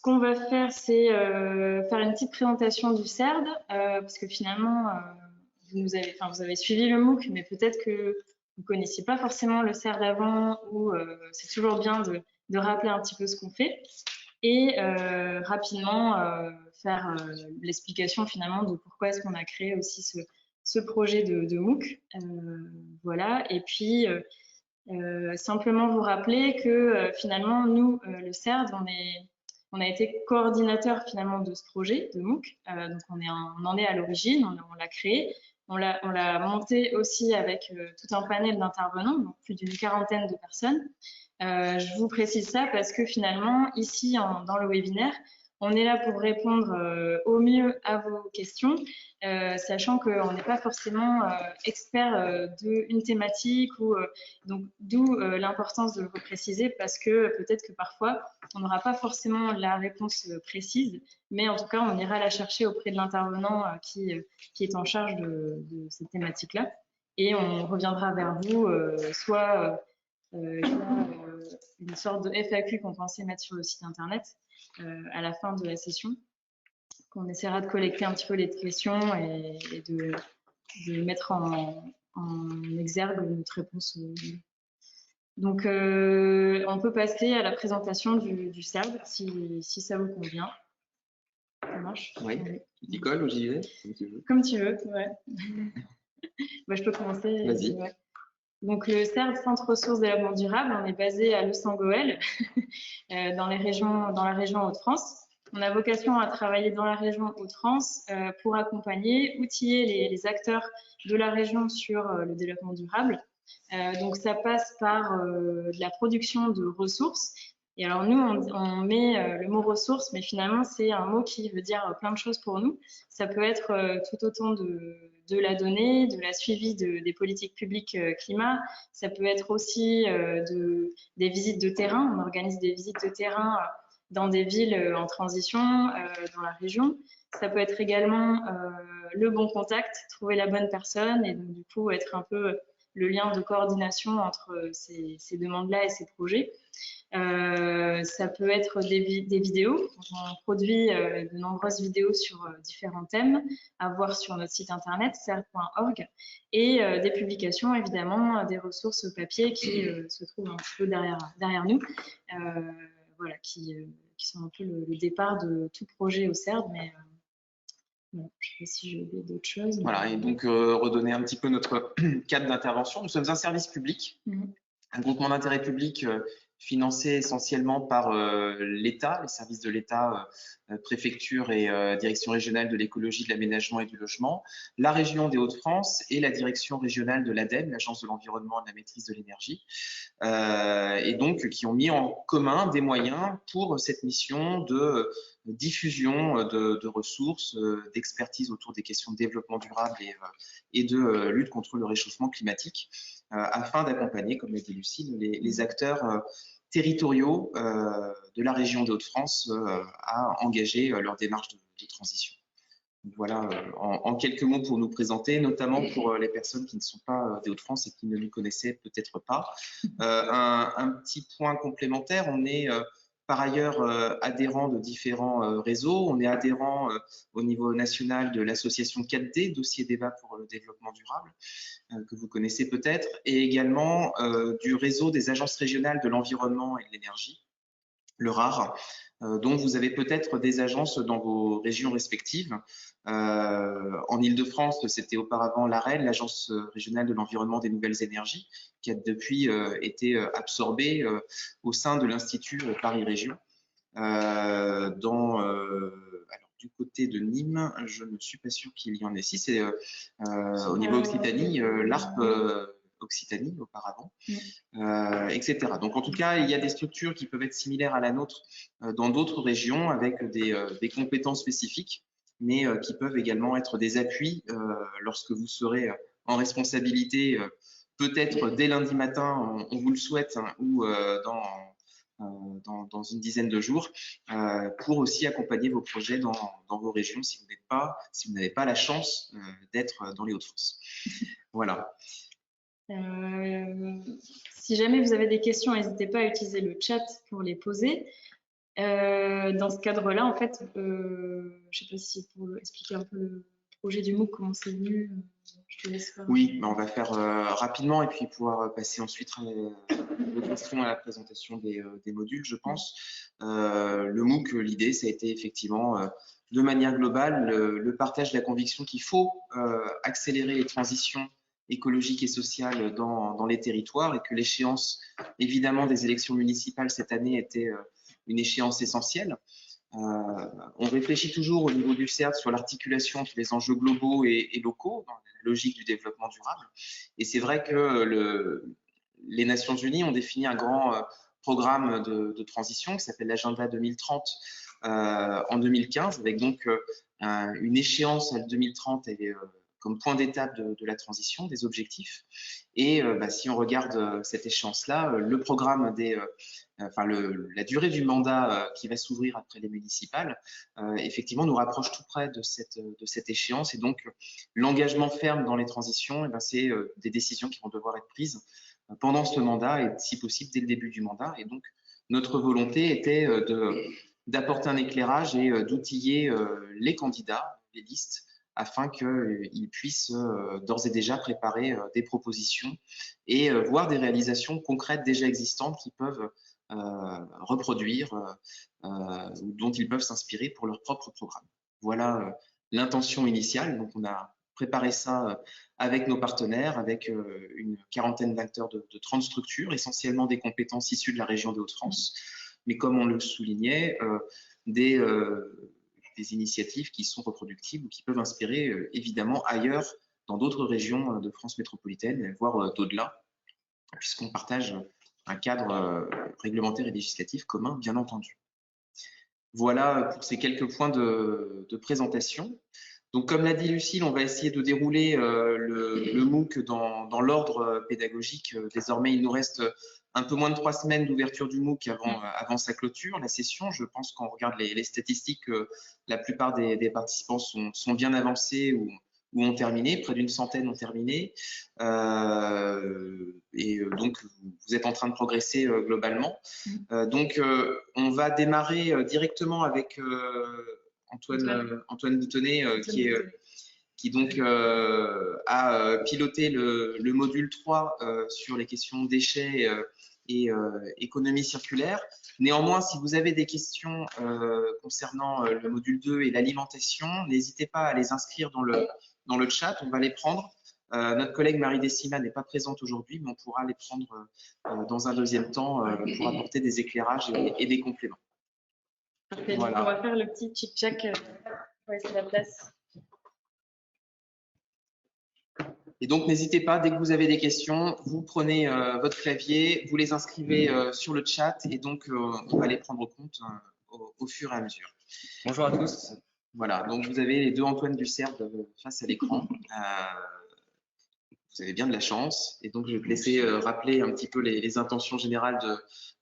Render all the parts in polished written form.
qu'on va faire, c'est faire une petite présentation du CERD, parce que finalement, vous avez suivi le MOOC, mais peut-être que vous ne connaissiez pas forcément le CERD avant, ou c'est toujours bien de rappeler un petit peu ce qu'on fait. Et rapidement faire l'explication finalement de pourquoi est-ce qu'on a créé aussi ce projet de MOOC. Voilà, et puis simplement vous rappeler que finalement, nous, le CERD, on a été coordinateur finalement de ce projet de MOOC. Donc on en est à l'origine, on l'a créé. On l'a monté aussi avec tout un panel d'intervenants, donc plus d'une quarantaine de personnes. Je vous précise ça parce que finalement, ici, dans le webinaire, on est là pour répondre au mieux à vos questions, sachant qu'on n'est pas forcément expert d'une thématique, donc d'où l'importance de le repréciser, parce que peut-être que parfois, on n'aura pas forcément la réponse précise, mais en tout cas, on ira la chercher auprès de l'intervenant qui est en charge de cette thématique-là. Et on reviendra vers vous, soit il y a une sorte de FAQ qu'on pensait mettre sur le site internet à la fin de la session, qu'on essaiera de collecter un petit peu les questions et de mettre en exergue notre réponse. Donc, on peut passer à la présentation du CERD si ça vous convient. Ça marche? Oui. Tu colles ou j'y vais? Comme tu veux, ouais. Bah, je peux commencer. Vas-y. Ouais. Donc, le CERD, Centre Ressources Développement Durable, on est basé à Le Sangoël, dans la région Hauts-de-France. On a vocation à travailler dans la région Hauts-de-France pour accompagner, outiller les acteurs de la région sur le développement durable. Donc, ça passe par de la production de ressources. Et alors, nous, on met le mot ressources, mais finalement, c'est un mot qui veut dire plein de choses pour nous. Ça peut être tout autant de la donnée, de la suivi des politiques publiques climat. Ça peut être aussi des visites de terrain. On organise des visites de terrain dans des villes en transition, dans la région. Ça peut être également le bon contact, trouver la bonne personne et donc du coup être un peu le lien de coordination entre ces demandes-là et ces projets. Ça peut être des vidéos. On produit de nombreuses vidéos sur différents thèmes à voir sur notre site internet cerd.org et des publications, évidemment, des ressources papier qui se trouvent un petit peu derrière nous, voilà, qui sont un peu le départ de tout projet au CERD, mais bon, je ne sais pas si j'ai oublié d'autres choses. Voilà, et donc redonner un petit peu notre cadre d'intervention. Nous sommes un service public, un groupement d'intérêt public financé essentiellement par l'État, les services de l'État, préfecture et direction régionale de l'écologie, de l'aménagement et du logement, la région des Hauts-de-France et la direction régionale de l'ADEME, l'Agence de l'environnement et de la maîtrise de l'énergie, et donc qui ont mis en commun des moyens pour cette mission de diffusion de ressources, d'expertise autour des questions de développement durable et de lutte contre le réchauffement climatique, afin d'accompagner, comme l'a dit Lucille, les acteurs territoriaux de la région des Hauts-de-France à engager leur démarche de transition. Donc voilà, en quelques mots pour nous présenter, notamment pour les personnes qui ne sont pas des Hauts-de-France et qui ne nous connaissaient peut-être pas. Un petit point complémentaire, on est par ailleurs adhérent de différents réseaux. On est adhérent au niveau national de l'association 4D, Dossier débat pour le développement durable, que vous connaissez peut-être, et également du réseau des agences régionales de l'environnement et de l'énergie, le RAR, dont vous avez peut-être des agences dans vos régions respectives. En Ile-de-France, c'était auparavant l'AREN, l'Agence régionale de l'environnement des nouvelles énergies, qui a depuis été absorbée au sein de l'Institut Paris Région. Alors, du côté de Nîmes, je ne suis pas sûr qu'il y en ait. Si, c'est au niveau Occitanie, l'ARP Occitanie auparavant, etc. Donc en tout cas, il y a des structures qui peuvent être similaires à la nôtre dans d'autres régions avec des compétences spécifiques, mais qui peuvent également être des appuis lorsque vous serez en responsabilité, peut-être dès lundi matin, on vous le souhaite, hein, ou dans une dizaine de jours, pour aussi accompagner vos projets dans vos régions si vous n'avez pas la chance d'être dans les Hauts-de-France. Voilà. Si jamais vous avez des questions, n'hésitez pas à utiliser le chat pour les poser. Dans ce cadre-là, en fait, je ne sais pas si pour expliquer un peu le projet du MOOC, comment c'est venu, je te laisse faire. Oui, on va faire rapidement et puis pouvoir passer ensuite aux questions à la présentation des modules, je pense. Le MOOC, l'idée, ça a été effectivement, de manière globale, le partage de la conviction qu'il faut accélérer les transitions écologiques et sociales dans les territoires et que l'échéance, évidemment, des élections municipales cette année était une échéance essentielle. On réfléchit toujours au niveau du CERD sur l'articulation entre les enjeux globaux et locaux dans la logique du développement durable. Et c'est vrai que les Nations Unies ont défini un grand programme de transition qui s'appelle l'Agenda 2030 en 2015, avec donc une échéance à 2030 et comme point d'étape de la transition, des objectifs. Et si on regarde cette échéance-là, le programme la durée du mandat qui va s'ouvrir après les municipales, effectivement, nous rapproche tout près de cette échéance. Et donc, l'engagement ferme dans les transitions, c'est des décisions qui vont devoir être prises pendant ce mandat et, si possible, dès le début du mandat. Et donc, notre volonté était d'apporter un éclairage et d'outiller les candidats, les listes, afin qu'ils puissent d'ores et déjà préparer des propositions et voir des réalisations concrètes déjà existantes qui peuvent reproduire ou dont ils peuvent s'inspirer pour leur propre programme. Voilà l'intention initiale. Donc, on a préparé ça avec nos partenaires, avec une quarantaine d'acteurs de 30 structures, essentiellement des compétences issues de la région des Hauts-de-France, mais comme on le soulignait, des initiatives qui sont reproductibles ou qui peuvent inspirer évidemment ailleurs, dans d'autres régions de France métropolitaine, voire d'au-delà, puisqu'on partage un cadre réglementaire et législatif commun, bien entendu. Voilà pour ces quelques points de présentation. Donc, comme l'a dit Lucille, on va essayer de dérouler le MOOC dans l'ordre pédagogique. Désormais, il nous reste un peu moins de 3 semaines d'ouverture du MOOC avant sa clôture, la session. Je pense qu'on regarde les statistiques, la plupart des participants sont bien avancés ou ont terminé, près d'une centaine ont terminé. Donc, vous êtes en train de progresser globalement. Donc, on va démarrer directement avec Antoine Boutonnet, qui donc a piloté le module 3 sur les questions déchets et économie circulaire. Néanmoins, si vous avez des questions concernant le module 2 et l'alimentation, n'hésitez pas à les inscrire dans le chat, on va les prendre. Notre collègue Marie Dessima n'est pas présente aujourd'hui, mais on pourra les prendre dans un deuxième temps pour apporter des éclairages et des compléments. Parfait, voilà. Donc on va faire le petit check pour laisser la place. Et donc, n'hésitez pas, dès que vous avez des questions, vous prenez votre clavier, vous les inscrivez sur le chat et donc on va les prendre en compte au fur et à mesure. Bonjour à tous. Voilà, donc vous avez les deux Antoine du CERD face à l'écran. Vous avez bien de la chance. Et donc, je vais te laisser rappeler un petit peu les intentions générales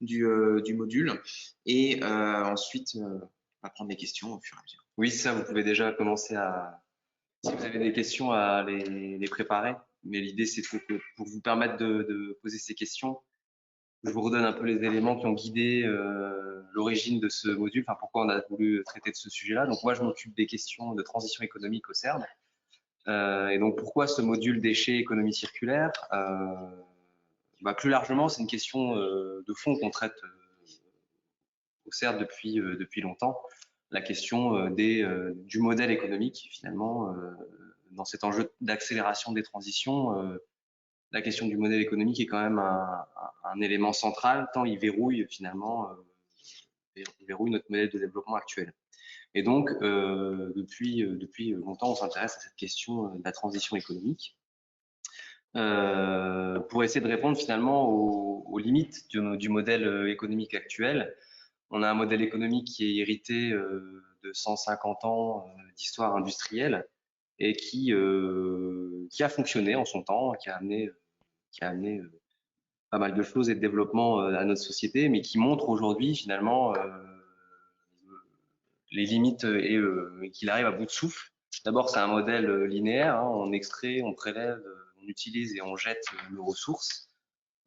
du module. Et ensuite, on va prendre les questions au fur et à mesure. Oui, ça, vous pouvez déjà commencer à, si vous avez des questions, à les préparer. Mais l'idée, c'est que pour vous permettre de poser ces questions, je vous redonne un peu les éléments qui ont guidé l'origine de ce module, enfin pourquoi on a voulu traiter de ce sujet-là. Donc moi, je m'occupe des questions de transition économique au CERD. Et donc pourquoi ce module déchets économie circulaire? Plus largement, c'est une question de fond qu'on traite au CERD depuis longtemps. La question du modèle économique, finalement, dans cet enjeu d'accélération des transitions, la question du modèle économique est quand même un élément central, tant il verrouille finalement notre modèle de développement actuel. Et donc, depuis longtemps, on s'intéresse à cette question de la transition économique pour essayer de répondre finalement aux limites du modèle économique actuel. On a un modèle économique qui est hérité de 150 ans d'histoire industrielle et qui a fonctionné en son temps, qui a amené pas mal de choses et de développement à notre société, mais qui montre aujourd'hui finalement les limites et qu'il arrive à bout de souffle. D'abord, c'est un modèle linéaire, hein, on extrait, on prélève, on utilise et on jette nos ressources.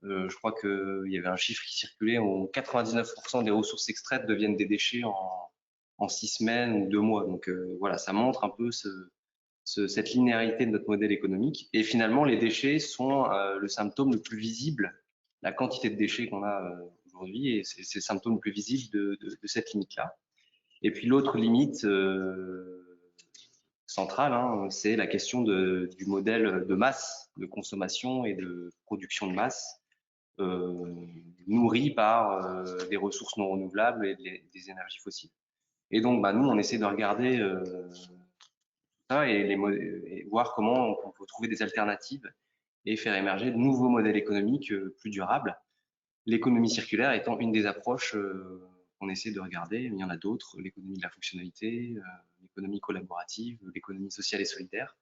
Je crois qu'il y avait un chiffre qui circulait où 99% des ressources extraites deviennent des déchets en 6 semaines ou 2 mois. Donc voilà, ça montre un peu cette linéarité de notre modèle économique. Et finalement, les déchets sont le symptôme le plus visible, la quantité de déchets qu'on a aujourd'hui, et c'est le symptôme le plus visible de cette limite-là. Et puis l'autre limite centrale, hein, c'est la question du modèle de masse, de consommation et de production de masse, nourri par des ressources non renouvelables et des énergies fossiles. Et donc, nous, on essaie de regarder ça et voir comment on peut trouver des alternatives et faire émerger de nouveaux modèles économiques plus durables. L'économie circulaire étant une des approches qu'on essaie de regarder, mais il y en a d'autres, l'économie de la fonctionnalité, l'économie collaborative, l'économie sociale et solidaire.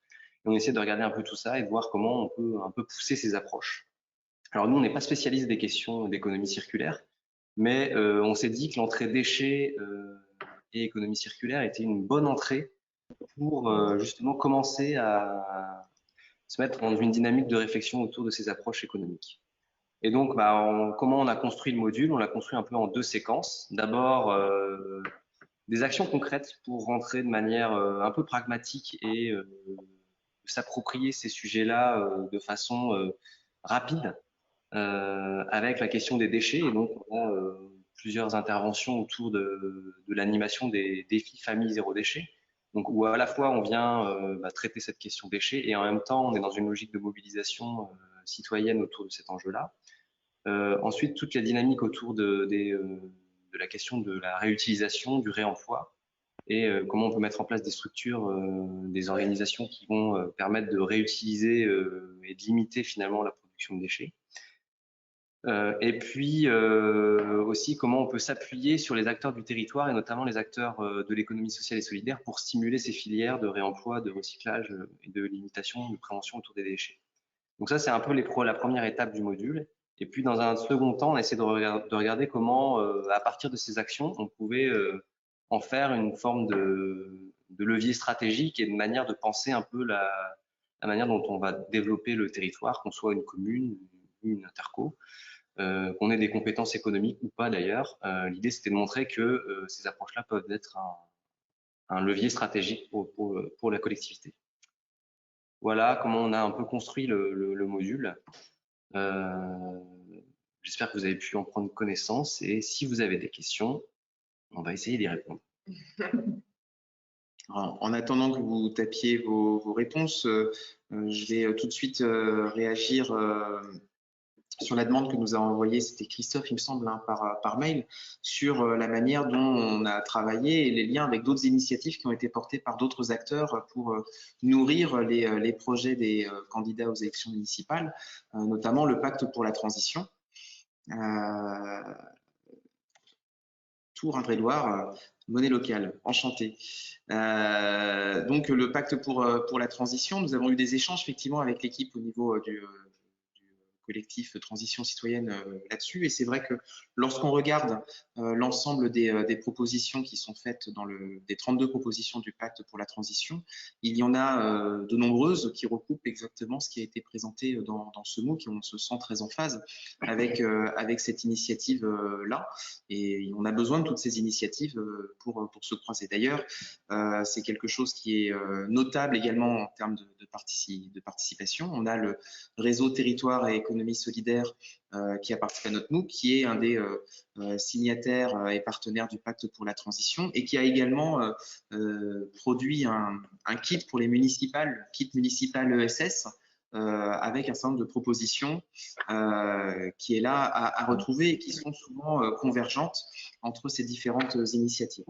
Et on essaie de regarder un peu tout ça et de voir comment on peut un peu pousser ces approches. Alors nous, on n'est pas spécialiste des questions d'économie circulaire, mais on s'est dit que l'entrée déchets et économie circulaire était une bonne entrée pour justement commencer à se mettre dans une dynamique de réflexion autour de ces approches économiques. Et donc, comment on a construit le module? On l'a construit un peu en 2 séquences. D'abord, des actions concrètes pour rentrer de manière un peu pragmatique et s'approprier ces sujets-là de façon rapide avec la question des déchets. Et donc, on a plusieurs interventions autour de l'animation des défis famille zéro déchet. Donc, où à la fois on vient traiter cette question déchets et en même temps on est dans une logique de mobilisation citoyenne autour de cet enjeu-là. Ensuite, toute la dynamique autour de la question de la réutilisation, du réemploi et comment on peut mettre en place des structures, des organisations qui vont permettre de réutiliser et de limiter finalement la production de déchets. Et puis aussi comment on peut s'appuyer sur les acteurs du territoire et notamment les acteurs de l'économie sociale et solidaire pour stimuler ces filières de réemploi, de recyclage et de limitation, de prévention autour des déchets. Donc ça, c'est un peu la première étape du module. Et puis dans un second temps, on a essayé de regarder comment, à partir de ces actions, on pouvait en faire une forme de levier stratégique et de manière de penser un peu la manière dont on va développer le territoire, qu'on soit une commune, une interco. Qu'on ait des compétences économiques ou pas d'ailleurs. L'idée, c'était de montrer que ces approches-là peuvent être un levier stratégique pour la collectivité. Voilà comment on a un peu construit le module. J'espère que vous avez pu en prendre connaissance et si vous avez des questions, on va essayer d'y répondre. En attendant que vous tapiez vos réponses, je vais tout de suite réagir sur la demande que nous a envoyée, c'était Christophe, il me semble, hein, par mail, sur la manière dont on a travaillé et les liens avec d'autres initiatives qui ont été portées par d'autres acteurs pour nourrir les projets des candidats aux élections municipales, notamment le pacte pour la transition. Tour Indre-et-Loire, monnaie locale, enchanté. Donc le pacte pour la transition, nous avons eu des échanges effectivement avec l'équipe au niveau du collectif Transition citoyenne là-dessus. Et c'est vrai que lorsqu'on regarde l'ensemble des propositions qui sont faites des 32 propositions du pacte pour la transition, il y en a de nombreuses qui recoupent exactement ce qui a été présenté dans ce MOOC et on se sent très en phase avec cette initiative-là. Et on a besoin de toutes ces initiatives pour se croiser. D'ailleurs, c'est quelque chose qui est notable également en termes de participation. On a le réseau territoire et économie solidaire qui appartient à notre MOOC, qui est un des signataires et partenaires du pacte pour la transition et qui a également produit un kit pour les municipales, kit municipal ESS, avec un certain nombre de propositions qui est là à retrouver et qui sont souvent convergentes entre ces différentes initiatives.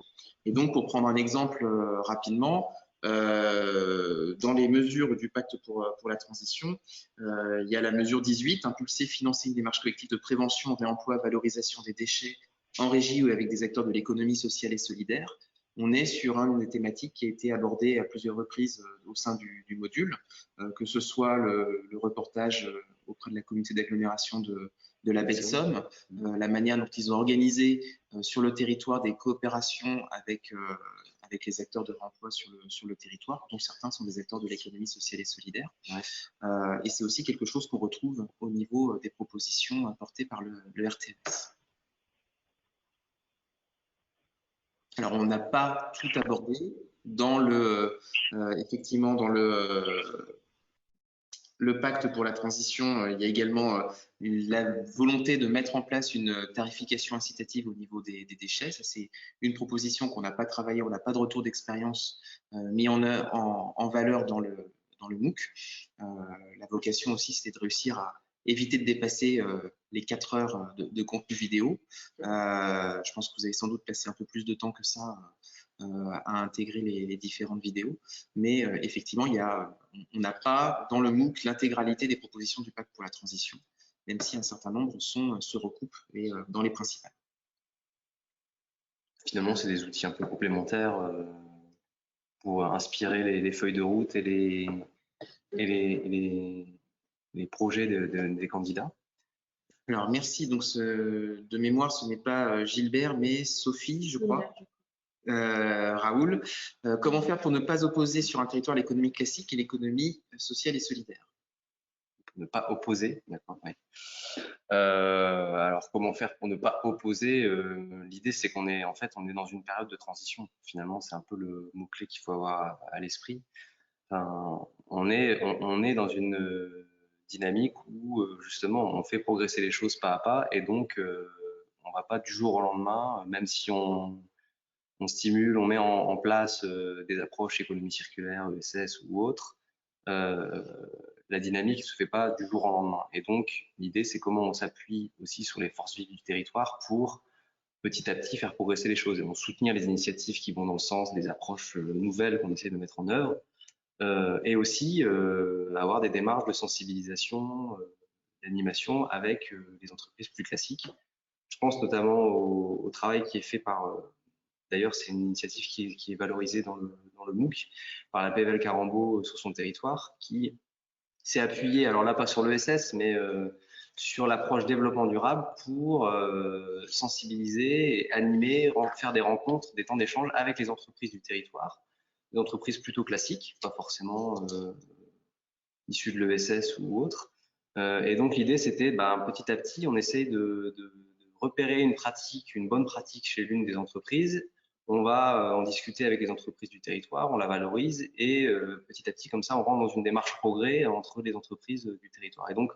Et donc, pour prendre un exemple rapidement, dans les mesures du pacte pour la transition, il y a la mesure 18, impulser, financer une démarche collective de prévention, réemploi, valorisation des déchets en régie ou avec des acteurs de l'économie sociale et solidaire. On est sur une des thématiques qui a été abordée à plusieurs reprises au sein du module, que ce soit le reportage auprès de la communauté d'agglomération de la baie de Somme, la manière dont ils ont organisé sur le territoire des coopérations avec avec les acteurs de réemploi sur le territoire, dont certains sont des acteurs de l'économie sociale et solidaire. Ouais. Et c'est aussi quelque chose qu'on retrouve au niveau des propositions portées par le RTMS. Alors, on n'a pas tout abordé dans effectivement, dans le pacte pour la transition. Il y a également la volonté de mettre en place une tarification incitative au niveau des déchets. Ça, c'est une proposition qu'on n'a pas travaillée, on n'a pas de retour d'expérience mis en valeur dans le MOOC. La vocation aussi, c'était de réussir à éviter de dépasser les 4 heures de contenu vidéo. Je pense que vous avez sans doute passé un peu plus de temps que ça à intégrer les différentes vidéos. Mais effectivement, on n'a pas dans le MOOC l'intégralité des propositions du pacte pour la transition, même si un certain nombre se recoupent dans les principales. Finalement, c'est des outils un peu complémentaires pour inspirer les feuilles de route et les projets des candidats. Alors, merci. Donc, de mémoire, ce n'est pas Gilbert, mais Sophie, je crois. Raoul, comment faire pour ne pas opposer sur un territoire l'économie classique et l'économie sociale et solidaire? Ne pas opposer, d'accord. Ouais. Alors, comment faire pour ne pas opposer? L'idée, c'est qu'on est dans une période de transition. Finalement, c'est un peu le mot-clé qu'il faut avoir à l'esprit. Enfin, on est dans une dynamique où justement on fait progresser les choses pas à pas, et donc on va pas du jour au lendemain, même si on stimule, on met en place des approches économie circulaire, ESS ou autres, la dynamique ne se fait pas du jour au lendemain. Et donc, l'idée, c'est comment on s'appuie aussi sur les forces vives du territoire pour petit à petit faire progresser les choses et donc soutenir les initiatives qui vont dans le sens des approches nouvelles qu'on essaie de mettre en œuvre, et aussi avoir des démarches de sensibilisation, d'animation avec les entreprises plus classiques. Je pense notamment au travail qui est fait par... D'ailleurs, c'est une initiative qui est valorisée dans le MOOC par la PFL Carambeau sur son territoire, qui s'est appuyée, alors là pas sur l'ESS, mais sur l'approche développement durable pour sensibiliser, et animer, faire des rencontres, des temps d'échange avec les entreprises du territoire, des entreprises plutôt classiques, pas forcément issues de l'ESS ou autres. Et donc l'idée, c'était petit à petit, on essaye de repérer une bonne pratique chez l'une des entreprises. On va en discuter avec les entreprises du territoire, on la valorise et petit à petit, comme ça, on rentre dans une démarche progrès entre les entreprises du territoire. Et donc,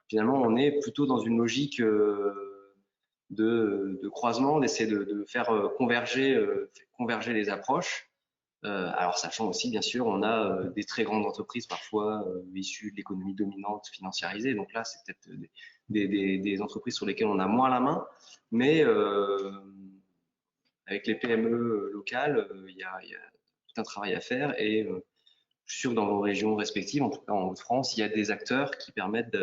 finalement, on est plutôt dans une logique de croisement, d'essayer de faire converger les approches. Alors, sachant aussi, bien sûr, on a des très grandes entreprises, parfois issues de l'économie dominante financiarisée. Donc là, c'est peut-être des entreprises sur lesquelles on a moins la main, mais avec les PME locales, il y a tout un travail à faire et je suis sûr que dans vos régions respectives, en tout cas en Haute-France, il y a des acteurs qui permettent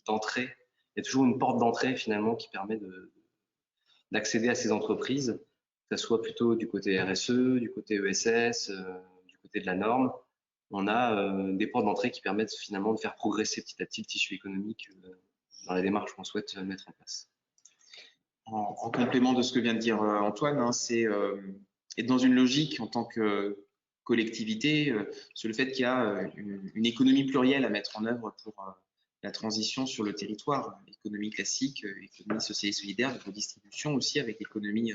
d'entrer. Il y a toujours une porte d'entrée finalement qui permet d'accéder à ces entreprises, que ce soit plutôt du côté RSE, du côté ESS, du côté de la norme. On a des portes d'entrée qui permettent finalement de faire progresser petit à petit le tissu économique dans la démarche qu'on souhaite mettre en place. En complément de ce que vient de dire Antoine, hein, c'est être dans une logique en tant que collectivité sur le fait qu'il y a une économie plurielle à mettre en œuvre pour la transition sur le territoire, l'économie classique, l'économie sociale et solidaire, de redistribution aussi avec l'économie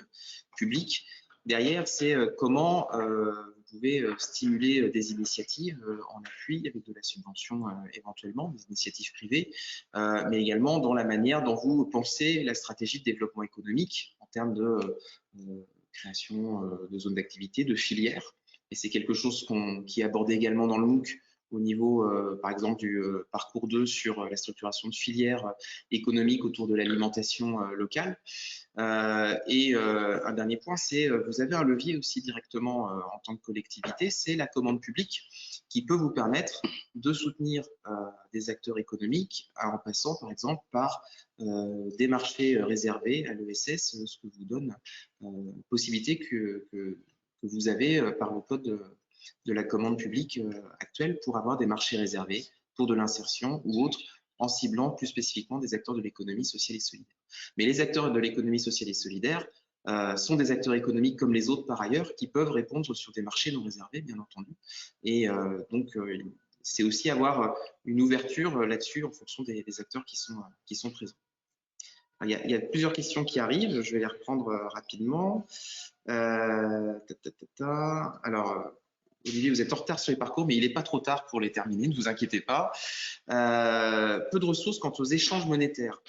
publique. Derrière, c'est comment vous pouvez stimuler des initiatives en appui avec de la subvention éventuellement, des initiatives privées, mais également dans la manière dont vous pensez la stratégie de développement économique en termes de création de zones d'activité, de filières. Et c'est quelque chose qui est abordé également dans le MOOC au niveau, par exemple, du parcours 2 sur la structuration de filières économiques autour de l'alimentation locale. Et un dernier point, c'est vous avez un levier aussi directement en tant que collectivité, c'est la commande publique qui peut vous permettre de soutenir des acteurs économiques en passant par exemple par des marchés réservés à l'ESS, ce que vous donne possibilité que vous avez par le code de la commande publique actuelle pour avoir des marchés réservés pour de l'insertion ou autre, en ciblant plus spécifiquement des acteurs de l'économie sociale et solidaire. Mais les acteurs de l'économie sociale et solidaire sont des acteurs économiques comme les autres par ailleurs, qui peuvent répondre sur des marchés non réservés, bien entendu. Et donc, c'est aussi avoir une ouverture là-dessus en fonction des acteurs qui sont présents. Il y a plusieurs questions qui arrivent, je vais les reprendre rapidement. Alors, Olivier, vous êtes en retard sur les parcours, mais il n'est pas trop tard pour les terminer, ne vous inquiétez pas. Peu de ressources quant aux échanges monétaires.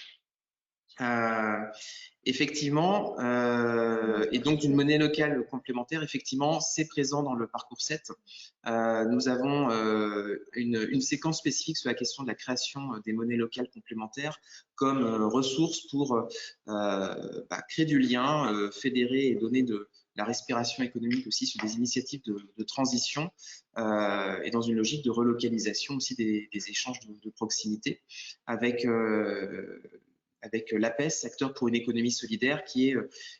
Effectivement, et donc d'une monnaie locale complémentaire, effectivement, c'est présent dans le parcours 7. Nous avons une séquence spécifique sur la question de la création des monnaies locales complémentaires comme ressource pour créer du lien, fédérer et donner de la respiration économique aussi sur des initiatives de transition et dans une logique de relocalisation aussi des échanges de proximité avec l'APES, Acteurs pour une économie solidaire, qui est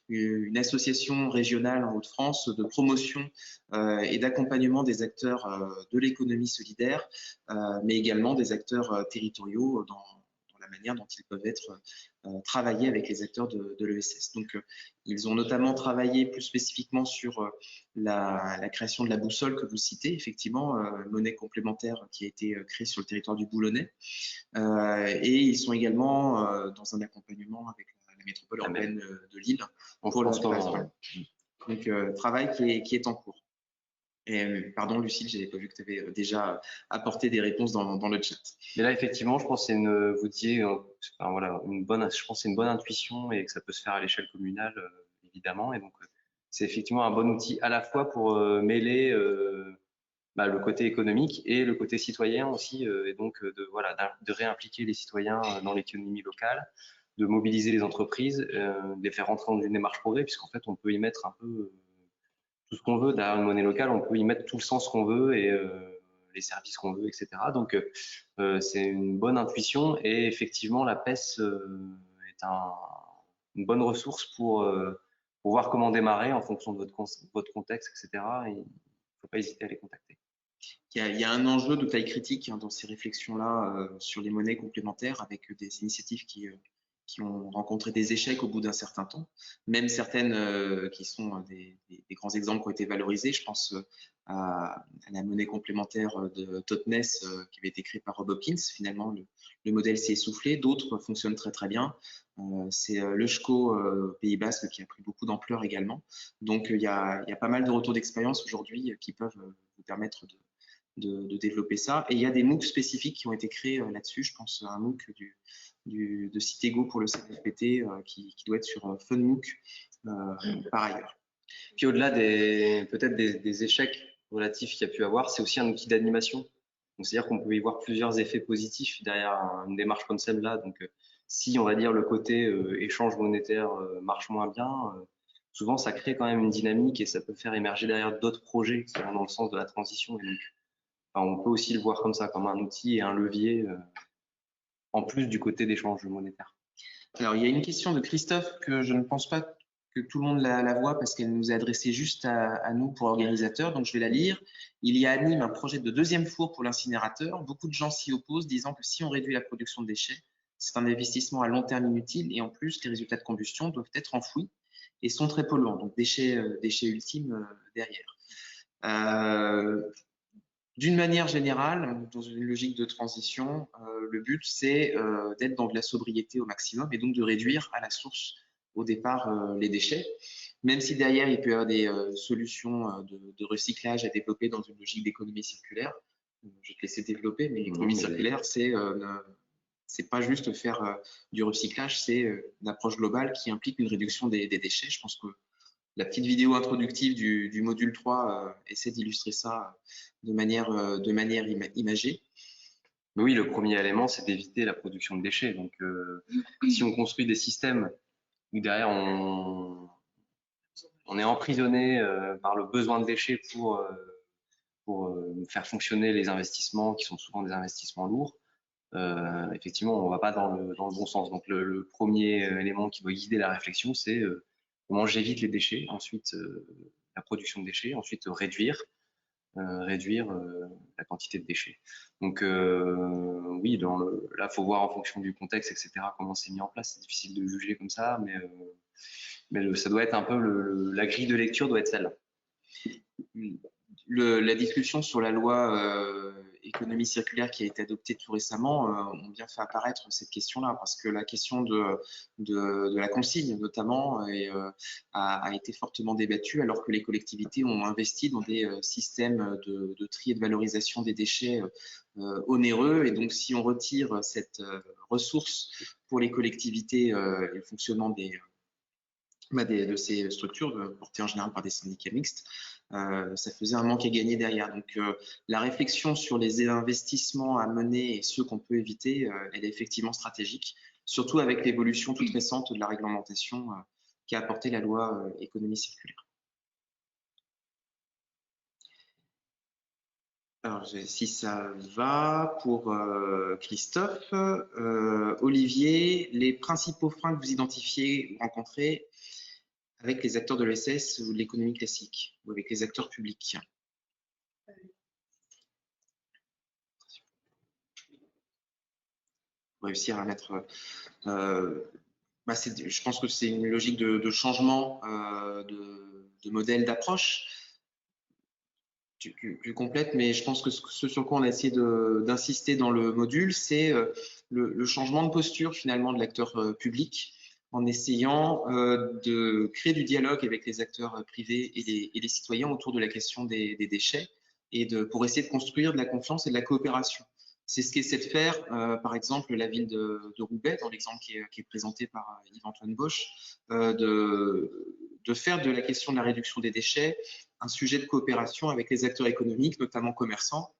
une association régionale en Hauts-de-France de promotion et d'accompagnement des acteurs de l'économie solidaire, mais également des acteurs territoriaux dans la manière dont ils peuvent être travaillés avec les acteurs de l'ESS. Donc, ils ont notamment travaillé plus spécifiquement sur la création de la boussole que vous citez, effectivement, monnaie complémentaire qui a été créée sur le territoire du Boulonnais. Et ils sont également dans un accompagnement avec la métropole européenne de Lille pour le transport. Donc, travail qui est en cours. Et, pardon, Lucille, je n'avais pas vu que tu avais déjà apporté des réponses dans le chat. Mais là, effectivement, je pense que vous disiez, voilà, je pense que c'est une bonne intuition et que ça peut se faire à l'échelle communale, évidemment. Et donc, c'est effectivement un bon outil à la fois pour mêler le côté économique et le côté citoyen aussi, et donc de réimpliquer les citoyens dans l'économie locale, de mobiliser les entreprises, de les faire rentrer dans une démarche progrès, puisqu'en fait, on peut y mettre un peu tout ce qu'on veut. Derrière une monnaie locale, on peut y mettre tout le sens qu'on veut et les services qu'on veut, etc. Donc, c'est une bonne intuition et effectivement, la PES est une bonne ressource pour voir comment démarrer en fonction de votre contexte, etc. Et il ne faut pas hésiter à les contacter. Il y a un enjeu de taille critique dans ces réflexions-là sur les monnaies complémentaires avec des initiatives qui ont rencontré des échecs au bout d'un certain temps, même certaines qui sont des grands exemples qui ont été valorisés. Je pense à la monnaie complémentaire de Totnes qui avait été créée par Rob Hopkins. Finalement, le modèle s'est essoufflé. D'autres fonctionnent très très bien. C'est le SCHCO Pays Basque qui a pris beaucoup d'ampleur également. Donc, il y a pas mal de retours d'expérience aujourd'hui qui peuvent vous permettre de développer ça. Et il y a des MOOC spécifiques qui ont été créés là-dessus. Je pense à un MOOC de Citego pour le CNFPT qui doit être sur FunMOOC par ailleurs. Puis au-delà peut-être des échecs relatifs qu'il y a pu avoir, c'est aussi un outil d'animation. C'est-à-dire qu'on peut y voir plusieurs effets positifs derrière une démarche comme celle-là. Donc, si on va dire le côté échange monétaire marche moins bien, souvent ça crée quand même une dynamique et ça peut faire émerger derrière d'autres projets qui vont dans le sens de la transition. Et donc, on peut aussi le voir comme ça, comme un outil et un levier en plus du côté d'échange monétaire. Alors, il y a une question de Christophe que je ne pense pas que tout le monde la voit parce qu'elle nous est adressée juste à nous pour organisateurs, donc je vais la lire. Il y a à Nîmes un projet de deuxième four pour l'incinérateur. Beaucoup de gens s'y opposent, disant que si on réduit la production de déchets, c'est un investissement à long terme inutile et en plus, les résultats de combustion doivent être enfouis et sont très polluants, donc déchets ultimes derrière. D'une manière générale, dans une logique de transition, le but, c'est d'être dans de la sobriété au maximum et donc de réduire à la source, au départ, les déchets. Même si derrière, il peut y avoir des solutions de recyclage à développer dans une logique d'économie circulaire. Je vais te laisser développer, mais l'économie circulaire, c'est pas juste faire du recyclage, c'est une approche globale qui implique une réduction des déchets. Je pense que la petite vidéo introductive du module 3 essaie d'illustrer ça de manière imagée. Mais oui, le premier élément, c'est d'éviter la production de déchets. Donc, si on construit des systèmes où derrière on est emprisonné par le besoin de déchets pour faire fonctionner les investissements qui sont souvent des investissements lourds, effectivement, on ne va pas dans le bon sens. Donc, le premier élément qui doit guider la réflexion, c'est comment j'évite les déchets, ensuite la production de déchets, ensuite réduire réduire la quantité de déchets. Donc oui, là, faut voir en fonction du contexte, etc., comment c'est mis en place. C'est difficile de juger comme ça, mais ça doit être un peu la grille de lecture doit être celle-là. La discussion sur la loi économie circulaire qui a été adoptée tout récemment ont bien fait apparaître cette question-là, parce que la question de la consigne notamment a été fortement débattue, alors que les collectivités ont investi dans des systèmes de tri et de valorisation des déchets onéreux. Et donc si on retire cette ressource pour les collectivités et le fonctionnement de ces structures portées en général par des syndicats mixtes, ça faisait un manque à gagner derrière. Donc la réflexion sur les investissements à mener et ceux qu'on peut éviter, elle est effectivement stratégique, surtout avec l'évolution toute récente de la réglementation qu'a apporté la loi économie circulaire. Alors, si ça va pour Christophe, Olivier, les principaux freins que vous identifiez ou rencontrez avec les acteurs de l'ESS ou de l'économie classique, ou avec les acteurs publics? Réussir à mettre... je pense que c'est une logique de changement de modèle d'approche plus complète, mais je pense que ce sur quoi on a essayé d'insister dans le module, c'est le changement de posture finalement de l'acteur public, en essayant de créer du dialogue avec les acteurs privés et les citoyens autour de la question des déchets, et pour essayer de construire de la confiance et de la coopération. C'est ce qu'essaie de faire, par exemple, la ville de Roubaix, dans l'exemple qui est présenté par Yves-Antoine Bosch, de faire de la question de la réduction des déchets un sujet de coopération avec les acteurs économiques, notamment commerçants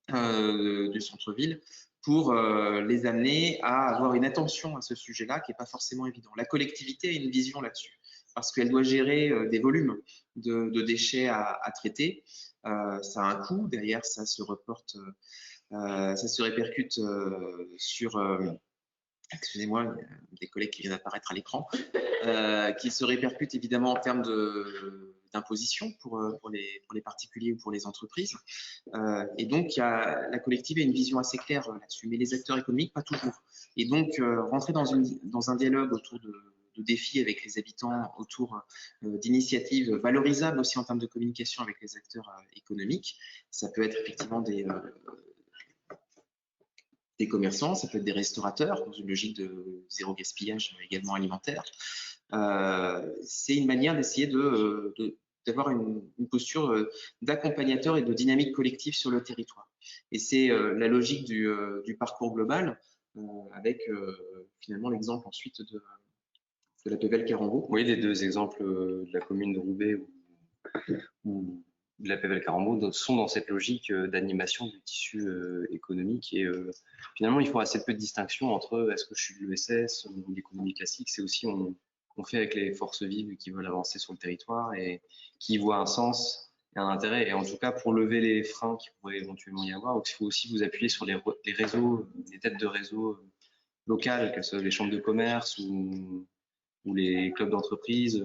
du centre-ville, pour les amener à avoir une attention à ce sujet-là qui n'est pas forcément évident. La collectivité a une vision là-dessus, parce qu'elle doit gérer des volumes de déchets à traiter. Ça a un coût, derrière ça se reporte, ça se répercute sur... excusez-moi, des collègues qui viennent d'apparaître à l'écran, qui se répercute évidemment en termes d'imposition pour les particuliers ou pour les entreprises. Et donc, la collective a une vision assez claire là-dessus, mais les acteurs économiques, pas toujours. Et donc, rentrer dans un dialogue autour de défis avec les habitants, autour d'initiatives valorisables aussi en termes de communication avec les acteurs économiques, ça peut être effectivement des commerçants, ça peut être des restaurateurs, dans une logique de zéro gaspillage également alimentaire. C'est une manière d'essayer d'avoir une posture d'accompagnateur et de dynamique collective sur le territoire. Et c'est la logique du parcours global, avec finalement l'exemple ensuite de la PVL Carambeau. Oui, les deux exemples de la commune de Roubaix ou de la PVL Carambeau sont dans cette logique d'animation du tissu économique. Et finalement, ils font assez peu de distinction entre est-ce que je suis de l'ESS ou l'économie classique. C'est aussi on fait avec les forces vives qui veulent avancer sur le territoire et qui voient un sens et un intérêt. Et en tout cas, pour lever les freins qu'il pourrait éventuellement y avoir, il faut aussi vous appuyer sur les réseaux, les têtes de réseau locales, qu'elles soient les chambres de commerce ou les clubs d'entreprise.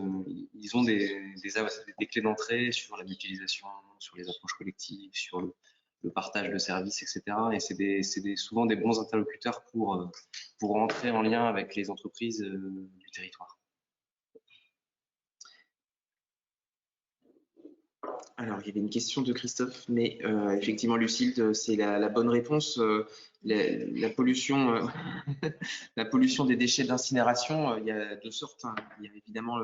Ils ont des clés d'entrée sur la mutualisation, sur les approches collectives, sur le partage de services, etc. Et c'est souvent des bons interlocuteurs pour rentrer en lien avec les entreprises du territoire. Alors, il y avait une question de Christophe, mais effectivement, Lucille, c'est la bonne réponse. La pollution, la pollution des déchets d'incinération, il y a deux sortes. Hein. Il y a évidemment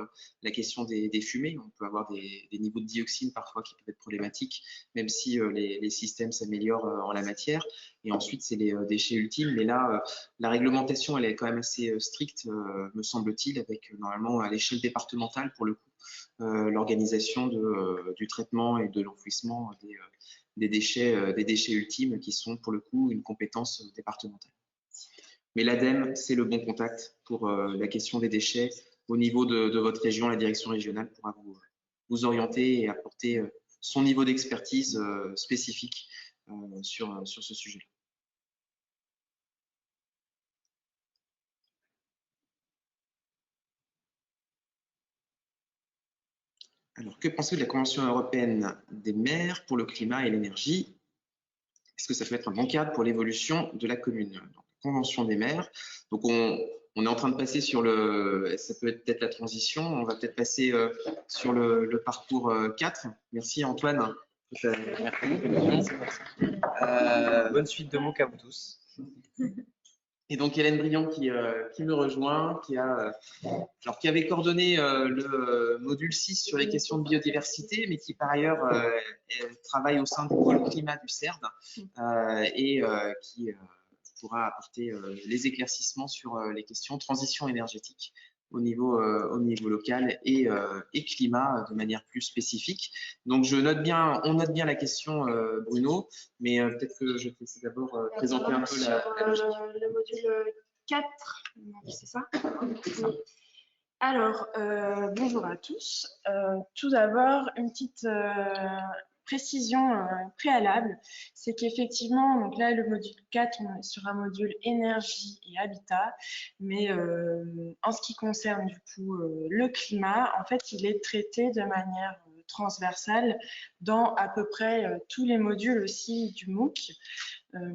la question des fumées. On peut avoir des niveaux de dioxine parfois qui peuvent être problématiques, même si les systèmes s'améliorent en la matière. Et ensuite, c'est les déchets ultimes. Mais là, la réglementation, elle est quand même assez stricte, me semble-t-il, avec normalement à l'échelle départementale, pour le coup, l'organisation du traitement et de l'enfouissement des déchets ultimes qui sont pour le coup une compétence départementale. Mais l'ADEME, c'est le bon contact pour la question des déchets au niveau de votre région. La direction régionale pourra vous orienter et apporter son niveau d'expertise spécifique sur ce sujet. Alors, que pensez-vous de la Convention européenne des mers pour le climat et l'énergie? Est-ce que ça peut être un bon cadre pour l'évolution de la commune? Donc, Convention des mers. Donc, on est en train de passer sur le. Ça peut être peut-être la transition. On va peut-être passer sur le parcours 4. Merci Antoine. Merci. Bonne suite de MOOC à vous tous. Et donc Hélène Briand qui me rejoint, qui avait coordonné le module 6 sur les questions de biodiversité, mais qui par ailleurs travaille au sein du pôle climat du CERD et qui pourra apporter les éclaircissements sur les questions transition énergétique au niveau local et climat de manière plus spécifique. Donc on note bien la question, Bruno, mais peut-être que je te laisse d'abord présenter un peu la logique. Le module 4, c'est ça? Oui. Alors, bonjour à tous. Tout d'abord, une petite précision préalable, c'est qu'effectivement, donc là, le module 4, on est sur un module énergie et habitat, mais en ce qui concerne du coup le climat, en fait, il est traité de manière transversale dans à peu près tous les modules aussi du MOOC,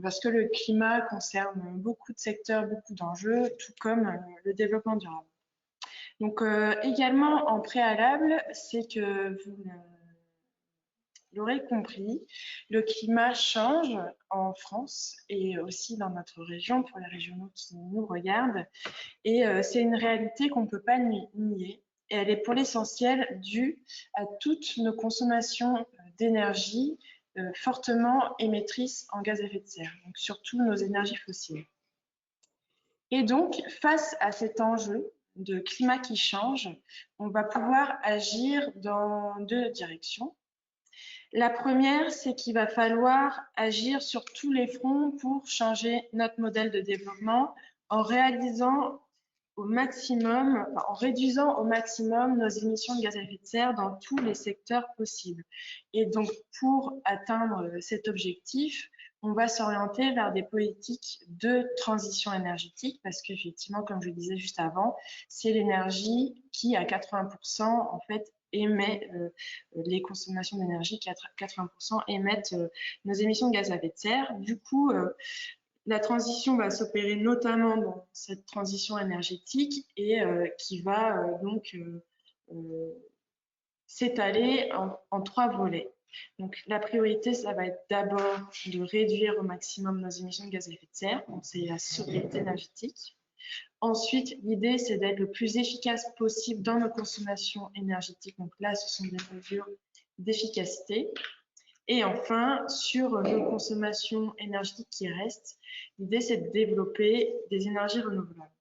parce que le climat concerne beaucoup de secteurs, beaucoup d'enjeux, tout comme le développement durable. Donc également en préalable, c'est que vous l'aurez compris, le climat change en France et aussi dans notre région pour les régionaux qui nous regardent. Et c'est une réalité qu'on ne peut pas nier. Et elle est pour l'essentiel due à toutes nos consommations d'énergie fortement émettrices en gaz à effet de serre, donc surtout nos énergies fossiles. Et donc, face à cet enjeu de climat qui change, on va pouvoir agir dans deux directions. La première, c'est qu'il va falloir agir sur tous les fronts pour changer notre modèle de développement en réduisant au maximum nos émissions de gaz à effet de serre dans tous les secteurs possibles. Et donc, pour atteindre cet objectif, on va s'orienter vers des politiques de transition énergétique parce qu'effectivement, comme je le disais juste avant, c'est l'énergie qui, à 80%, en fait, émet les consommations d'énergie, 80% émettent nos émissions de gaz à effet de serre. Du coup, la transition va s'opérer notamment dans cette transition énergétique et qui va donc s'étaler en 3 volets. Donc, la priorité, ça va être d'abord de réduire au maximum nos émissions de gaz à effet de serre, donc c'est la sobriété énergétique. Ensuite, l'idée, c'est d'être le plus efficace possible dans nos consommations énergétiques. Donc là, ce sont des mesures d'efficacité. Et enfin, sur nos consommations énergétiques qui restent, l'idée, c'est de développer des énergies renouvelables.